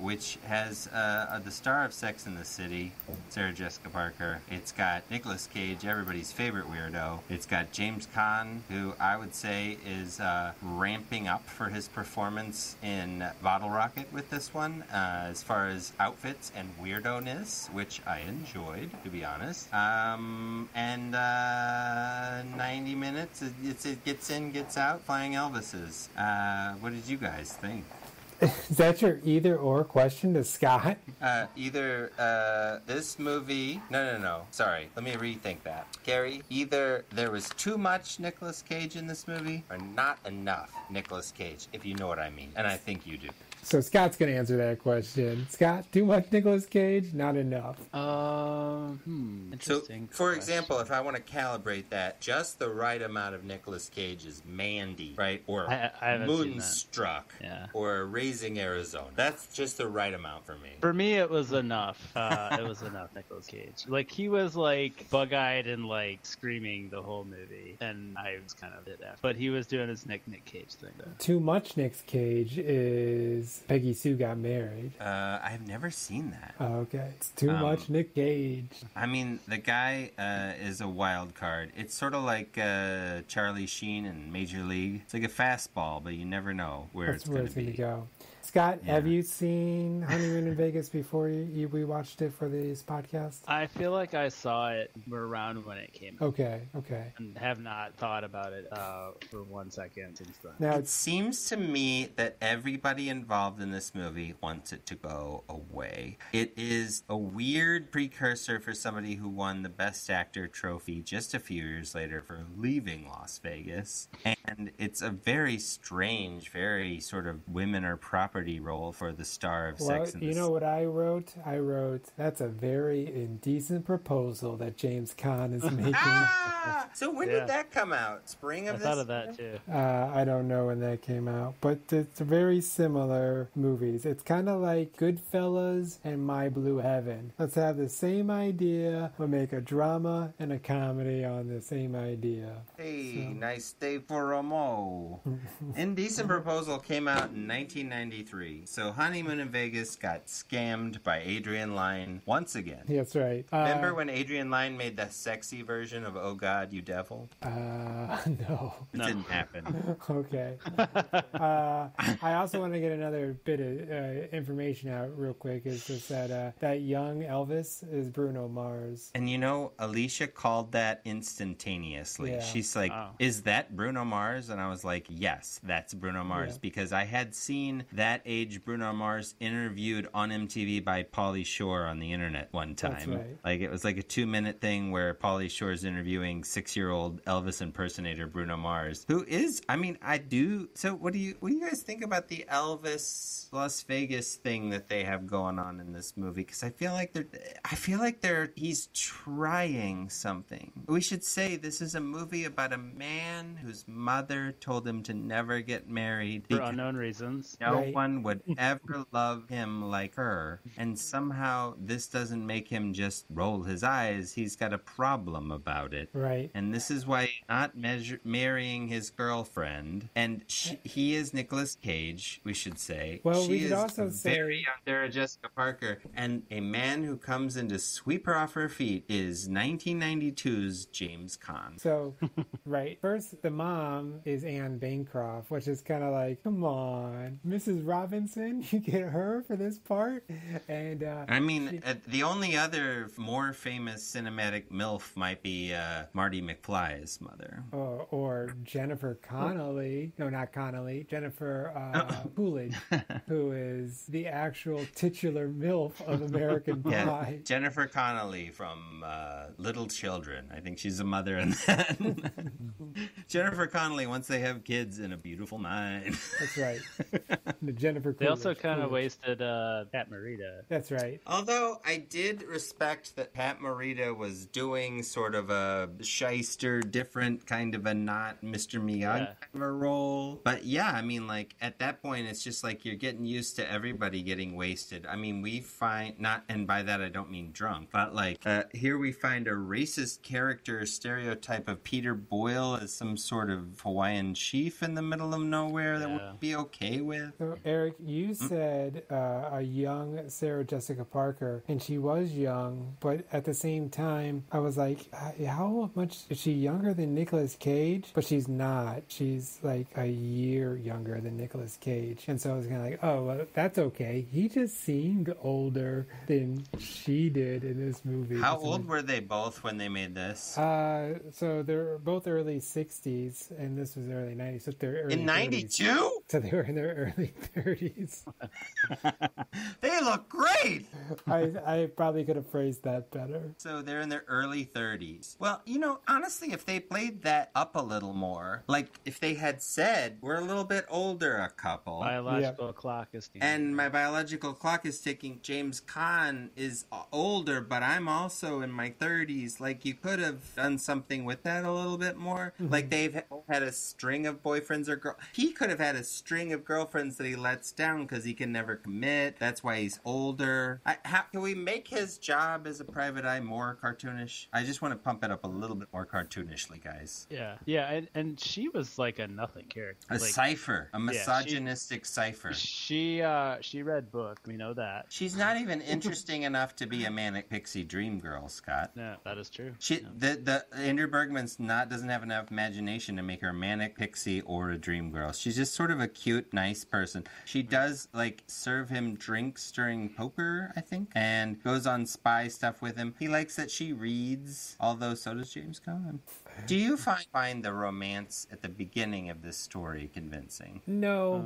which has the star of Sex and the City, Sarah Jessica Parker. It's got Nicolas Cage, everybody's favorite weirdo. It's got James Caan, who I would say is ramping up for his performance in Bottle Rocket with this one, as far as outfits and weirdo-ness, which I enjoyed, to be honest. And 90 minutes, it gets in, gets out, flying Elvises. What did you guys think? Is that your either-or question to Scott? Either this movie... No. Sorry, let me rethink that. Gary, either there was too much Nicolas Cage in this movie or not enough Nicolas Cage, if you know what I mean. And I think you do. So Scott's going to answer that question. Scott, too much Nicolas Cage? Not enough. Interesting. So, for example, if I want to calibrate that, just the right amount of Nicolas Cage is Mandy, right? Or Moonstruck, or Raising Arizona. That's just the right amount for me. For me, it was enough. It was enough Nicolas Cage. Like, he was, like, bug-eyed and, like, screaming the whole movie. And I was kind of it after. But he was doing his Nick Cage thing, though. Too much Nick Cage is Peggy Sue Got Married. I've never seen that. Oh, okay. It's too much Nick Cage. I mean, the guy is a wild card. It's sort of like Charlie Sheen in Major League. It's like a fastball, but you never know where it's going to go. Scott, have you seen Honeymoon in Vegas before we watched it for this podcast? I feel like I saw it around when it came out. Okay. And have not thought about it for 1 second since then. Now, It seems to me that everybody involved in this movie wants it to go away. It is a weird precursor for somebody who won the Best Actor trophy just a few years later for Leaving Las Vegas. And it's a very strange, very sort of women are property role for the star of Sex and the you know what I wrote? I wrote, that's a very indecent proposal that James Caan is making. So when did that come out? Spring of I this thought of that too. I don't know when that came out, but it's very similar movies. It's kind of like Goodfellas and My Blue Heaven. Let's have the same idea, but make a drama and a comedy on the same idea. Hey, nice day for a mo. Indecent Proposal came out in 1993. So Honeymoon in Vegas got scammed by Adrian Lyne once again. That's right. Remember when Adrian Lyne made that sexy version of Oh God, You Devil? No. It didn't happen. Okay. I also want to get another bit of information out real quick. Is just that young Elvis is Bruno Mars. And you know, Alicia called that instantaneously. Yeah. She's like, is that Bruno Mars? And I was like, yes, that's Bruno Mars. Because I had seen that age Bruno Mars interviewed on MTV by Pauly Shore on the internet one time. That's right. Like, it was like a 2-minute thing where Pauly Shore's interviewing 6-year-old Elvis impersonator Bruno Mars, who is, I mean, I do. So what do you guys think about the Elvis Las Vegas thing that they have going on in this movie? Because I feel like he's trying something. We should say this is a movie about a man whose mother told him to never get married For unknown reasons. no one would ever love him like her. And somehow this doesn't make him just roll his eyes. He's got a problem about it. Right. And this is why he's not marrying his girlfriend. And he is Nicolas Cage, we should say. Well, she we should is also say very young Sarah Jessica Parker. And a man who comes in to sweep her off her feet is 1992's James Caan. So, right. First, the mom is Anne Bancroft, which is kind of like, come on, Mrs. Robinson, you get her for this part? And I mean, the only other more famous cinematic MILF might be Marty McFly's mother. Or Jennifer Connelly. No, not Connelly. Jennifer Coolidge, who is the actual titular MILF of American Pie. Jennifer Connelly from Little Children. I think she's a mother in that. Jennifer Connelly, once they have kids in A Beautiful Mind. That's right. The Jennifer Coolidge. They also kind of wasted Pat Morita. That's right. Although I did respect that Pat Morita was doing sort of a shyster, different kind of a not Mr. Miyagi kind of a role. But yeah, I mean, like, at that point, it's just like you're getting used to everybody getting wasted. I mean, we find, not, and by that I don't mean drunk, but like, here we find a racist character stereotype of Peter Boyle as some sort of Hawaiian chief in the middle of nowhere that would be okay with. So, Eric, you said a young Sarah Jessica Parker, and she was young, but at the same time, I was like, how much is she younger than Nicolas Cage? But she's not. She's like a year younger than Nicolas Cage. And so I was kind of like, oh, well, that's okay. He just seemed older than she did in this movie. How old were they both when they made this? So they're both early 60s, and this was early 90s. So they're early in 92? 30s. So they were in their early 30s. They look great! I probably could have phrased that better. So they're in their early 30s. Well, you know, honestly, if they played that up a little more, like if they had said, we're a little bit older, a couple. Biological clock is ticking. And my biological clock is ticking. James Caan is older, but I'm also in my 30s. Like, you could have done something with that a little bit more. Mm-hmm. Like, they've had a string of boyfriends or girls. He could have had a string of girlfriends that he lets down because he can never commit. That's why he's older. How can we make his job as a private eye more cartoonish? I just want to pump it up a little bit more cartoonishly, guys. Yeah, and she was like a nothing character. A cipher. A misogynistic cipher. She read book. We know that. She's not even interesting enough to be a manic pixie dream girl, Scott. No, that is true. The Andrew Bergman's doesn't have enough imagination to make her a manic pixie or a dream girl. She's just sort of a cute, nice person. She does like serve him drinks during poker, I think, and goes on spy stuff with him. He likes that she reads, although so does James Caan. Do you find the romance at the beginning of this story convincing? No.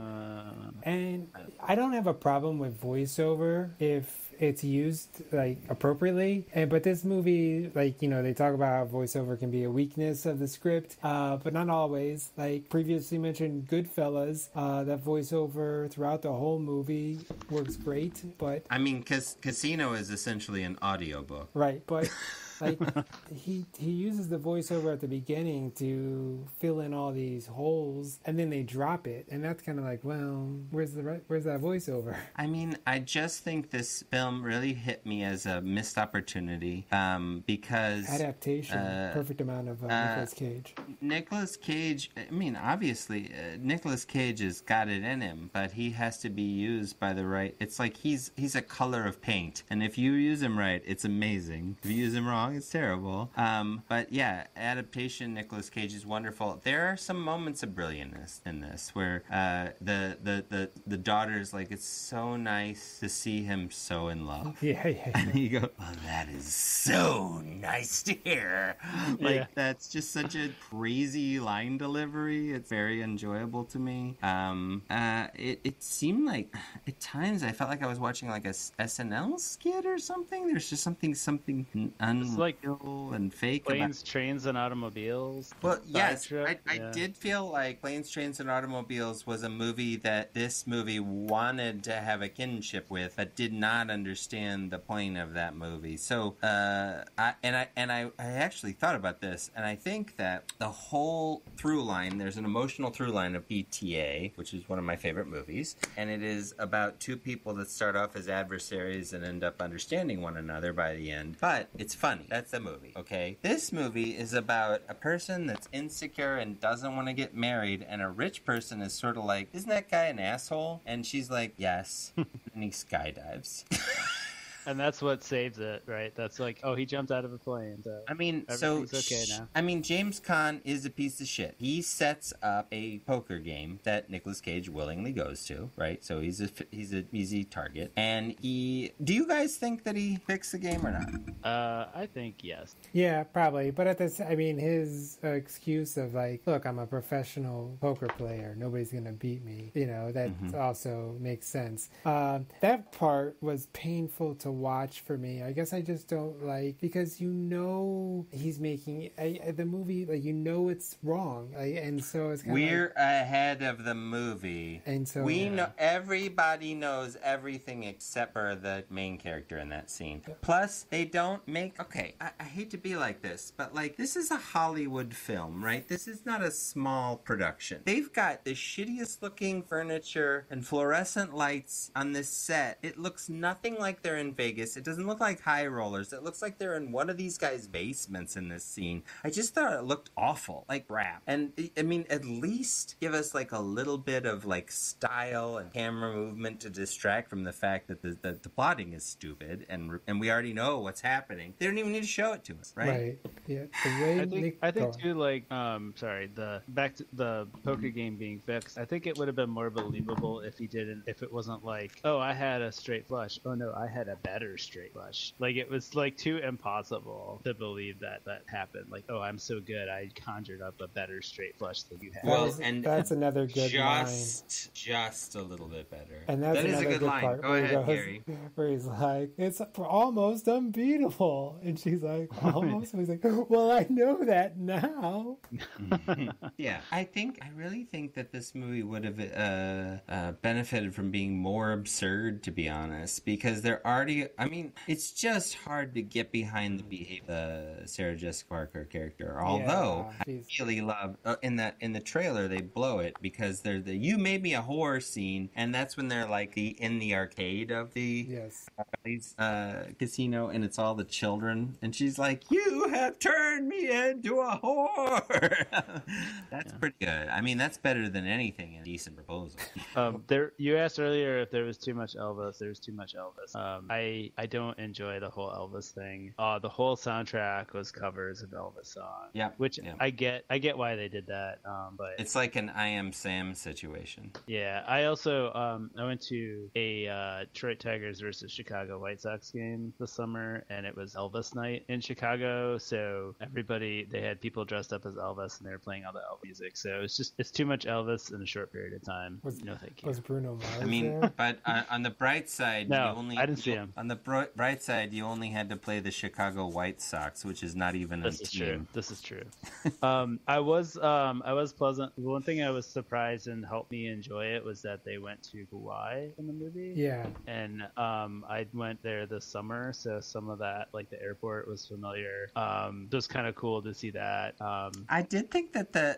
And I don't have a problem with voiceover if it's used like appropriately. But this movie, like, you know, they talk about how voiceover can be a weakness of the script, but not always. Like previously mentioned Goodfellas, that voiceover throughout the whole movie works great. But I mean, Casino is essentially an audiobook. Right, but like he uses the voiceover at the beginning to fill in all these holes, and then they drop it, and that's kind of like, well, where's that voiceover? I mean, I just think this film really hit me as a missed opportunity because Adaptation, perfect amount of Nicolas Cage. Nicolas Cage, I mean, obviously, Nicolas Cage has got it in him, but he has to be used by the right. It's like he's a color of paint, and if you use him right, it's amazing. If you use him wrong, it's terrible. But yeah, adaptation, Nicolas Cage is wonderful. There are some moments of brilliance in this where the daughter's like, it's so nice to see him so in love. Yeah. And you go, oh, that is so nice to hear. Like, that's just such a crazy line delivery. It's very enjoyable to me. It seemed like at times I felt like I was watching like a SNL skit or something. There's just something It's like and fake Planes, Trains, and Automobiles. Well, yes, I did feel like Planes, Trains, and Automobiles was a movie that this movie wanted to have a kinship with, but did not understand the point of that movie. So, I actually thought about this, and I think that the whole through line, there's an emotional through line of ETA, which is one of my favorite movies, and it is about two people that start off as adversaries and end up understanding one another by the end. But it's funny. That's the movie, okay? This movie is about a person that's insecure and doesn't want to get married, and a rich person is sort of like, isn't that guy an asshole? And she's like, yes. And he skydives. And that's what saves it, right? That's like, oh, he jumped out of a plane. So I mean, everything's okay now. I mean, James Caan is a piece of shit. He sets up a poker game that Nicolas Cage willingly goes to, right? So he's an easy target. And do you guys think that he fixed the game or not? I think yes. Yeah, probably. But I mean, his excuse of like, look, I'm a professional poker player. Nobody's going to beat me. You know, that also makes sense. That part was painful to watch for me. I guess I just don't like, because you know he's making the movie, like, you know it's wrong, and so it's kind of we're ahead of the movie, and so we know everybody knows everything except for the main character in that scene. Plus, they don't make I hate to be like this, but like, this is a Hollywood film, right? This is not a small production. They've got the shittiest looking furniture and fluorescent lights on this set. It looks nothing like they're in Vegas. It doesn't look like high rollers. It looks like they're in one of these guys' basements in this scene. I just thought it looked awful, like crap. And I mean, at least give us like a little bit of like style and camera movement to distract from the fact that the plotting is stupid and we already know what's happening. They don't even need to show it to us, right? Right. Yeah. The way I think too, like, back to the poker game being fixed. I think it would have been more believable if it wasn't like, oh, I had a straight flush. Oh no, I had a better straight flush. Like, it was like too impossible to believe that happened. Like, oh, I'm so good, I conjured up a better straight flush than you had. Well, and that's another good line. Just a little bit better. And that is a good line. Part Go ahead, Gary. Where he's like, it's almost unbeatable, and she's like, almost. And he's like, well, I know that now. Yeah, I really think that this movie would have benefited from being more absurd, to be honest, because they're already. I mean, it's just hard to get behind the behavior of the Sarah Jessica Parker character. Although I really love in the trailer they blow it, because they're the "you made me a whore" scene, and that's when they're like in the arcade of the casino, and it's all the children, and she's like, "You have turned me into a whore." That's pretty good. I mean, that's better than anything in Decent Proposal. You asked earlier if there was too much Elvis. There's too much Elvis. I don't enjoy the whole Elvis thing. The whole soundtrack was covers of Elvis songs. Yeah, which yeah. I get why they did that. But it's like an I Am Sam situation. Yeah, I also I went to a Detroit Tigers versus Chicago White Sox game this summer, and it was Elvis night in Chicago. So they had people dressed up as Elvis, and they were playing all the Elvis music. So it's too much Elvis in a short period of time. No, thank you. Was Bruno Mars I mean, there? but on the bright side, No, I didn't see him. On the bright side, you only had to play the Chicago White Sox, which is not even a team. This is true. I was pleasant. One thing I was surprised and helped me enjoy it was that they went to Hawaii in the movie. Yeah. And I went there this summer, so some of that, like the airport, was familiar. It was kind of cool to see that. I did think that the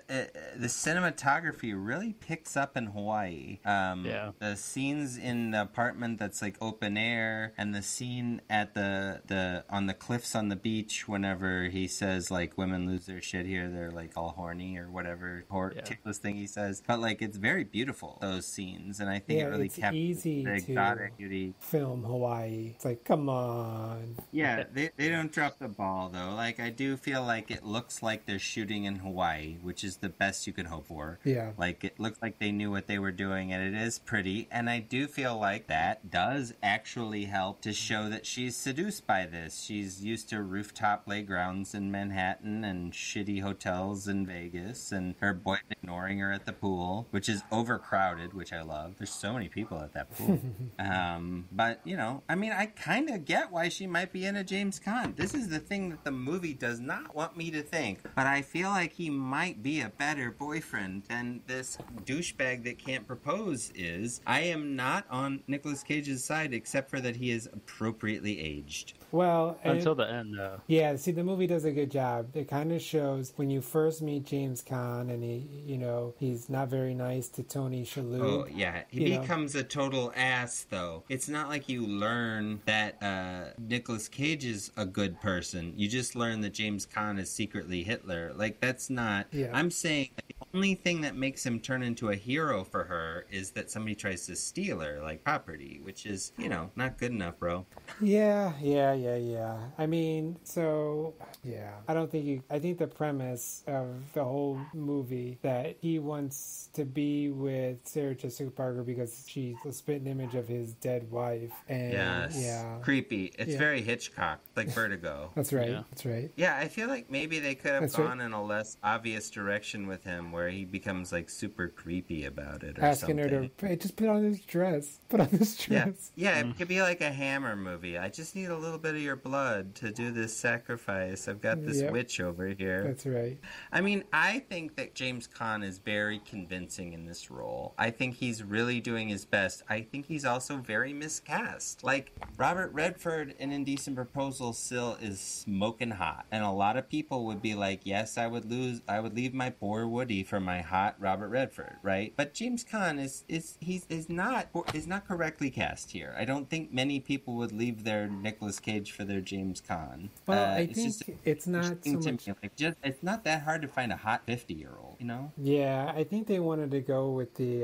cinematography really picks up in Hawaii. The scenes in the apartment that's like open air, and the scene at the on the cliffs on the beach whenever he says like women lose their shit here, they're like all horny or whatever ridiculous thing he says. But like it's very beautiful, those scenes, and I think it really captures the exotic beauty. Film Hawaii. It's like, come on. Yeah, they don't drop the ball though. Like I do feel like it looks like they're shooting in Hawaii, which is the best you could hope for. Yeah. Like it looks like they knew what they were doing, and it is pretty. And I do feel like that does actually help to show that she's seduced by this. She's used to rooftop playgrounds in Manhattan and shitty hotels in Vegas, and her boyfriend ignoring her at the pool, which is overcrowded, which I love. There's so many people at that pool. But, you know, I mean, I kind of get why she might be into James Caan. This is the thing that the movie does not want me to think, but I feel like he might be a better boyfriend than this douchebag that can't propose is. I am not on Nicolas Cage's side, except for that he is appropriately aged. Well, until the end, though. Yeah, see, the movie does a good job. It kind of shows when you first meet James Caan, and he's not very nice to Tony Shalhoub. Oh yeah, he becomes a total ass. Though it's not like you learn that Nicolas Cage is a good person. You just learn that James Caan is secretly Hitler. Like that's not. Yeah. I'm saying the only thing that makes him turn into a hero for her is that somebody tries to steal her like property, which is not good enough, bro. Yeah. I mean, so, yeah. I think the premise of the whole movie that he wants to be with Sarah Jessica Parker because she's a spitting image of his dead wife. And, yeah. Creepy. It's very Hitchcock, like Vertigo. That's right. Yeah. That's right. Yeah, I feel like maybe they could have gone in a less obvious direction with him where he becomes, like, super creepy about it or asking something. Her to, hey, just put on this dress. Put on this dress. Yeah, it could be like a Hammer movie. I just need a little bit of your blood to do this sacrifice. I've got this witch over here. That's right. I mean, I think that James Caan is very convincing in this role. I think he's really doing his best. I think he's also very miscast. Like, Robert Redford in Indecent Proposal still is smoking hot. And a lot of people would be like, yes, I would leave my poor Woody for my hot Robert Redford, right? But James Caan is not correctly cast here. I don't think many people would leave their Nicolas Cage for their James Caan. Well, I think it's not so much. It's not that hard to find a hot 50-year-old, you know? Yeah, I think they wanted to go with the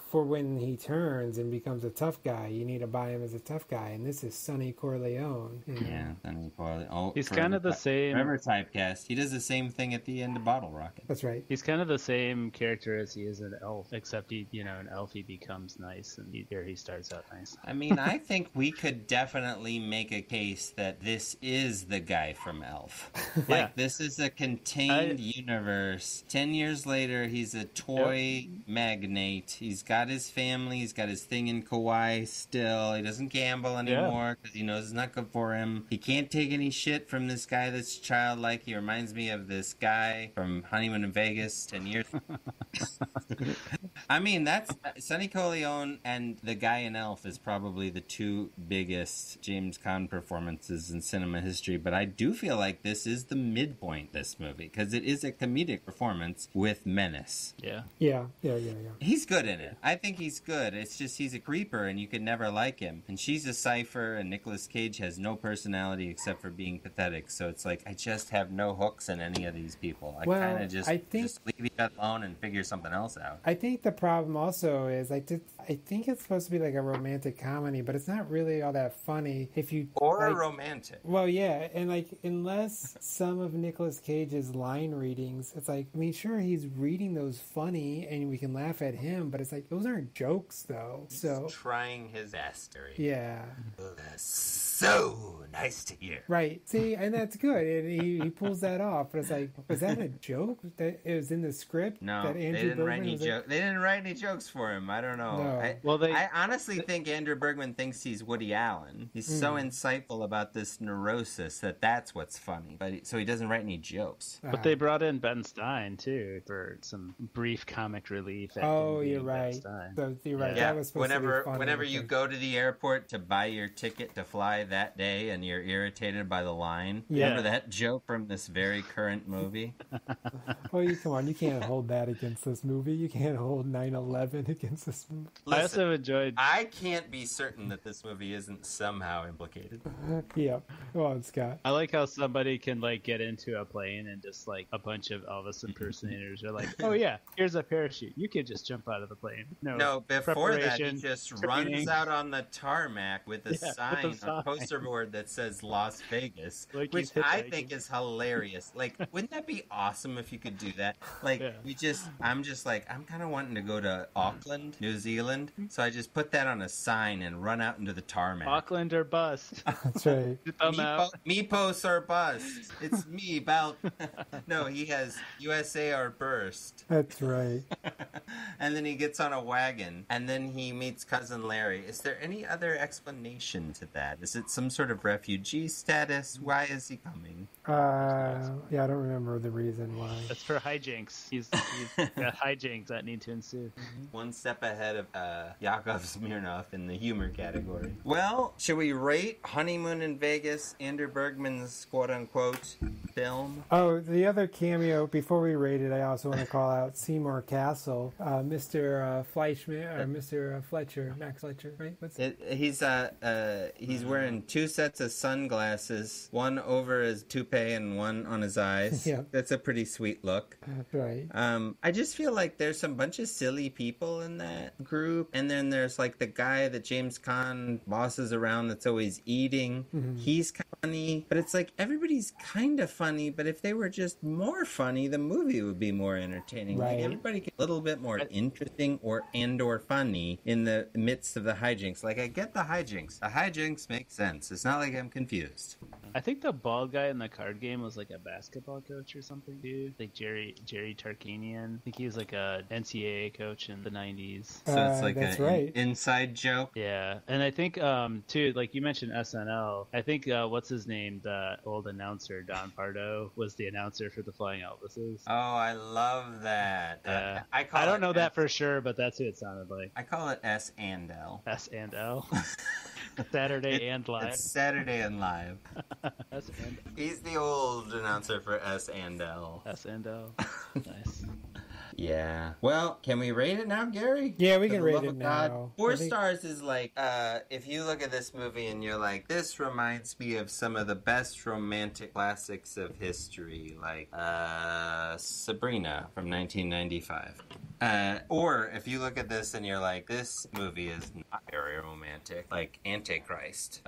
for when he turns and becomes a tough guy, you need to buy him as a tough guy, and this is Sonny Corleone. Yeah, Sonny Corleone. Oh, he's kind of the same. Forever typecast. He does the same thing at the end of Bottle Rocket. That's right. He's kind of the same character as he is an elf, except an elf he becomes nice, and he starts out nice. I mean, I think we could definitely make a case that this is the guy from Elf. Like, this is a contained universe. 10 years later, he's a toy magnate. He's got his family. He's got his thing in Kauai still. He doesn't gamble anymore because he knows it's not good for him. He can't take any shit from this guy that's childlike. He reminds me of this guy from Honeymoon in Vegas 10 years I mean, that's Sonny Corleone and the guy in Elf is probably the two biggest James Caan performances in cinema history, but I do feel like this is the midpoint, this movie, because it is a comedic performance with menace. Yeah. He's good in it. I think he's good. It's just he's a creeper and you could never like him. And she's a cipher and Nicolas Cage has no personality except for being pathetic. So it's like, I just have no hooks in any of these people. I kind of just leave it alone and figure something else out. I think the problem also is I think it's supposed to be like a romantic comedy, but it's not really all that funny if you Or like, romantic. Well, yeah, and like unless some of Nicolas Cage's line readings, it's like I mean, sure he's reading those funny and we can laugh at him, but it's like those aren't jokes though. So He's trying his best. Yeah. So nice to hear. Right. See, and that's good. And he pulls that off. But it's like, was that a joke that it was in the script? No, that they Andrew didn't write Bergman any was like- jokes. They didn't write any jokes for him. I don't know. No. I honestly think Andrew Bergman thinks he's Woody Allen. He's so insightful about this neurosis that's what's funny. But so he doesn't write any jokes. But they brought in Ben Stein too for some brief comic relief. Oh, you're right. So you're right. Yeah. That was supposed to be funny. Whenever you go to the airport to buy your ticket to fly that day and you're irritated by the line, remember that joke from this very current movie? Oh, come on. You can't hold that against this movie. You can't hold 9/11 against this movie. Listen, I also enjoyed... I can't be certain that this movie isn't somehow implicated. Yeah. Go on, Scott. I like how somebody can like get into a plane and just like a bunch of Elvis impersonators are like, oh yeah, here's a parachute. You could just jump out of the plane. No, before that, he preparation, just training. runs out on the tarmac with a sign, a poster board that says Las Vegas, Like which he's I hitchhiking. think is hilarious. Like, wouldn't that be awesome if you could do that? Like, I'm kind of wanting to go to Auckland, New Zealand, so I just put that on a sign and run out into the tarmac. Auckland or bust. That's right. Meepos or bust. It's me, Belt. No, he has USA or burst. That's right. And then he gets on a wagon, and then he meets Cousin Larry. Is there any other explanation to that? Is it some sort of refugee status? Why is he coming? Yeah, I don't remember the reason why. That's for hijinks. He's got hijinks that need to ensue. One step ahead of Yakov Smirnoff in the humor category. Well, should we rate Honeymoon in Vegas, Andrew Bergman's quote-unquote film? Oh, the other cameo, before we rate it, I also want to call out Seymour Castle, Mr. Fleischman, or Mr. Fletcher, Max Fletcher, right? He's wearing two sets of sunglasses, one over his toupee and one on his eyes. Yeah. That's a pretty sweet look. Right. I just feel like there's some bunch of silly people in that group, and then there's like the guy that James Caan bosses around that's always eating. Mm-hmm. He's kind of funny, but it's like everybody's kind of funny, but if they were just more funny, the movie would be more entertaining. Right. Like everybody gets a little bit more interesting or funny in the midst of the hijinks. Like I get the hijinks. The hijinks make sense. It's not like I'm confused. I think the bald guy in the card game was like a basketball coach or something, dude. Like Jerry Tarkanian. I think he was like a NCAA coach in the 90s. So it's like an inside joke. Yeah, and I think too, like you mentioned SNL. I think what's his name, the old announcer Don Pardo, was the announcer for the Flying Elvises. Oh, I love that. I don't know that for sure, but that's who it sounded like. I call it S and L. S and L. Saturday and Live. It's Saturday and Live. S and He's the old announcer for S and L. S and L. Nice. Yeah. Well, can we rate it now, Gary? Yeah, we For can the rate love it of God. now. 4 stars is like, if you look at this movie and you're like, this reminds me of some of the best romantic classics of history, like Sabrina from 1995. Or if you look at this and you're like, this movie is not very romantic, like Antichrist,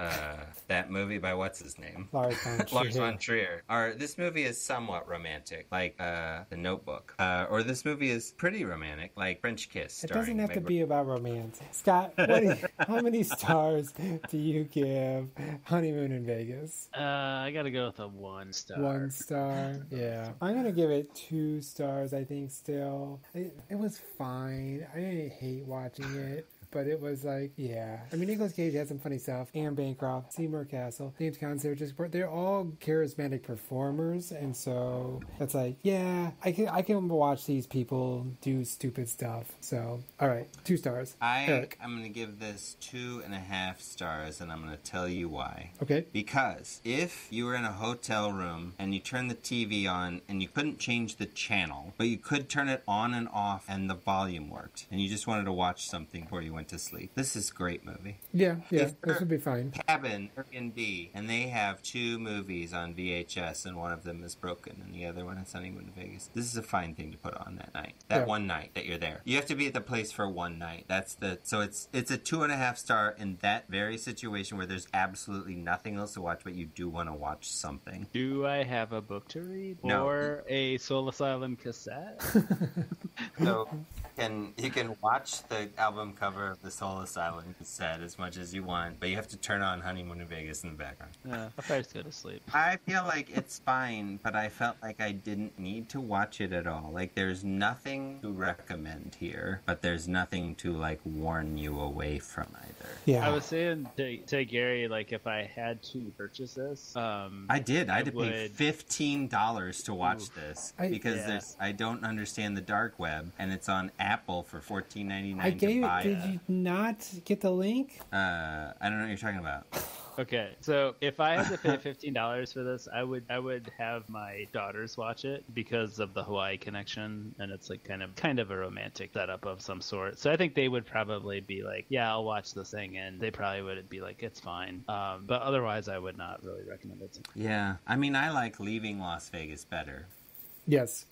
that movie by what's his name? Lars von Lars Trier. von Trier. Or this movie is somewhat romantic, like The Notebook. Or this movie is pretty romantic, like French Kiss. It doesn't have to Meg- be about romance. Scott, how many stars do you give Honeymoon in Vegas? I gotta go with a 1 star. 1 star? Yeah. I'm going to give it 2 stars, I think, still. It was fine. I didn't hate watching it. But it was like, yeah. I mean, Nicolas Cage had some funny stuff. Anne Bancroft, Seymour Castle, James Caan, they're all charismatic performers. And so it's like, yeah, I can watch these people do stupid stuff. So, all right, 2 stars. Eric. I'm going to give this 2.5 stars, and I'm going to tell you why. Okay. Because if you were in a hotel room and you turned the TV on and you couldn't change the channel, but you could turn it on and off and the volume worked, and you just wanted to watch something before you went went to sleep. This is a great movie. Yeah, this would be fine. Cabin, Airbnb, and they have 2 movies on VHS, and one of them is broken, and the other one is Honeymoon in Vegas. This is a fine thing to put on that night. One night that you're there. You have to be at the place for one night. So it's a 2.5 star in that very situation where there's absolutely nothing else to watch, but you do want to watch something. Do I have a book to read? No. Or a Soul Asylum cassette? So you can watch the album cover of the Soul Asylum cassette as much as you want, but you have to turn on Honeymoon in Vegas in the background. I'll probably just go to sleep. I feel like it's fine, but I felt like I didn't need to watch it at all. Like, there's nothing to recommend here, but there's nothing to, like, warn you away from either. Yeah. I was saying to Gary, like, if I had to purchase this... I did. I had to pay $15 to watch this because I don't understand the dark web, and it's on Apple for $14.99 to buy. Did you not get the link? I don't know what you're talking about. Okay, so if I had to pay $15 for this, I would have my daughters watch it because of the Hawaii connection, and it's like kind of a romantic setup of some sort. So I think they would probably be like, "Yeah, I'll watch this thing," and they probably would be like, "It's fine." But otherwise, I would not really recommend it. Yeah, I mean, I like Leaving Las Vegas better. Yes.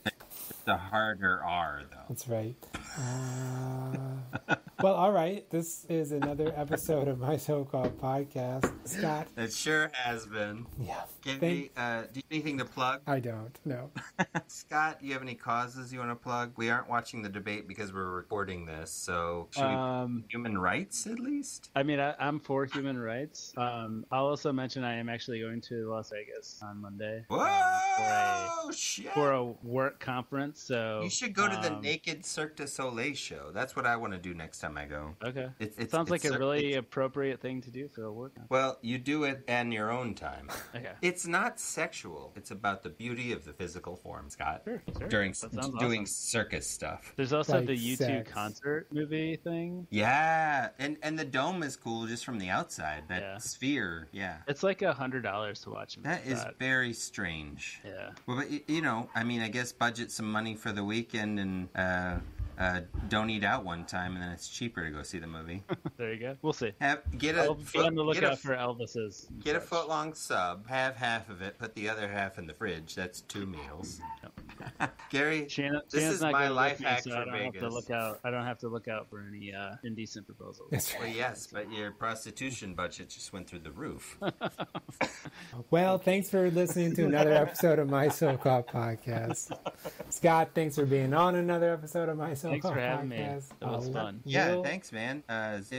The harder R, though. That's right. Well, all right. This is another episode of my so-called podcast. Scott. It sure has been. Yeah. Do you have anything to plug? I don't, no. Scott, do you have any causes you want to plug? We aren't watching the debate because we're recording this, so should we human rights at least? I mean, I'm for human rights. I'll also mention I am actually going to Las Vegas on Monday. Whoa! For a work conference. So you should go to the Naked Cirque du Soleil show. That's what I want to do next time I go. Okay. It sounds like a really appropriate thing to do for a work conference. Well, you do it in your own time. Okay. It's not sexual. It's about the beauty of the physical form, Scott. Sure. Doing awesome. circus stuff. There's also Like the U2 sex. concert movie thing. Yeah, and the dome is cool just from the outside. That sphere, yeah. It's like $100 to watch. That is very strange. Yeah. Well, but, I mean, I guess budget some money for the weekend and don't eat out one time, and then it's cheaper to go see the movie. There you go. We'll see. I'll be on the lookout for Elvis's. Get a foot-long sub, have half of it, put the other half in the fridge. That's 2 meals. Gary, this is my life hack for Vegas. I don't have to look out for any indecent proposals. That's right. Well, yes, but your prostitution budget just went through the roof. Well, thanks for listening to another episode of my so-called podcast. Scott, thanks for being on another episode of my so-called podcast. Thanks for having me. It was fun. Yeah, thanks, man.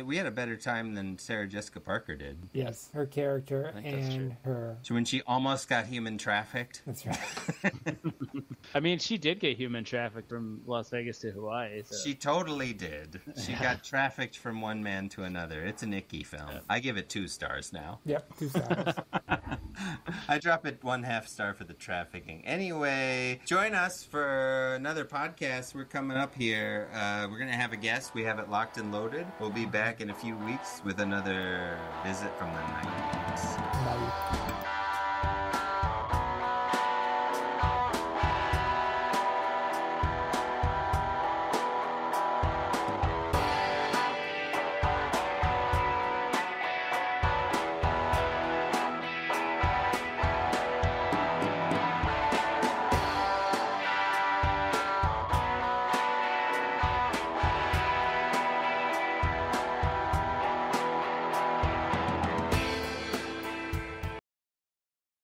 We had a better time than Sarah Jessica Parker did. Yes, her character and her... So when she almost got human trafficked. That's right. I mean, she did get human trafficked from Las Vegas to Hawaii. So. She totally did. She got trafficked from one man to another. It's an icky film. Yep. I give it 2 stars now. Yep, 2 stars. I drop it 1/2 star for the trafficking. Anyway, join us for another podcast. We're coming up here. We're going to have a guest. We have it locked and loaded. We'll be back in a few weeks with another visit from the 90s. Bye.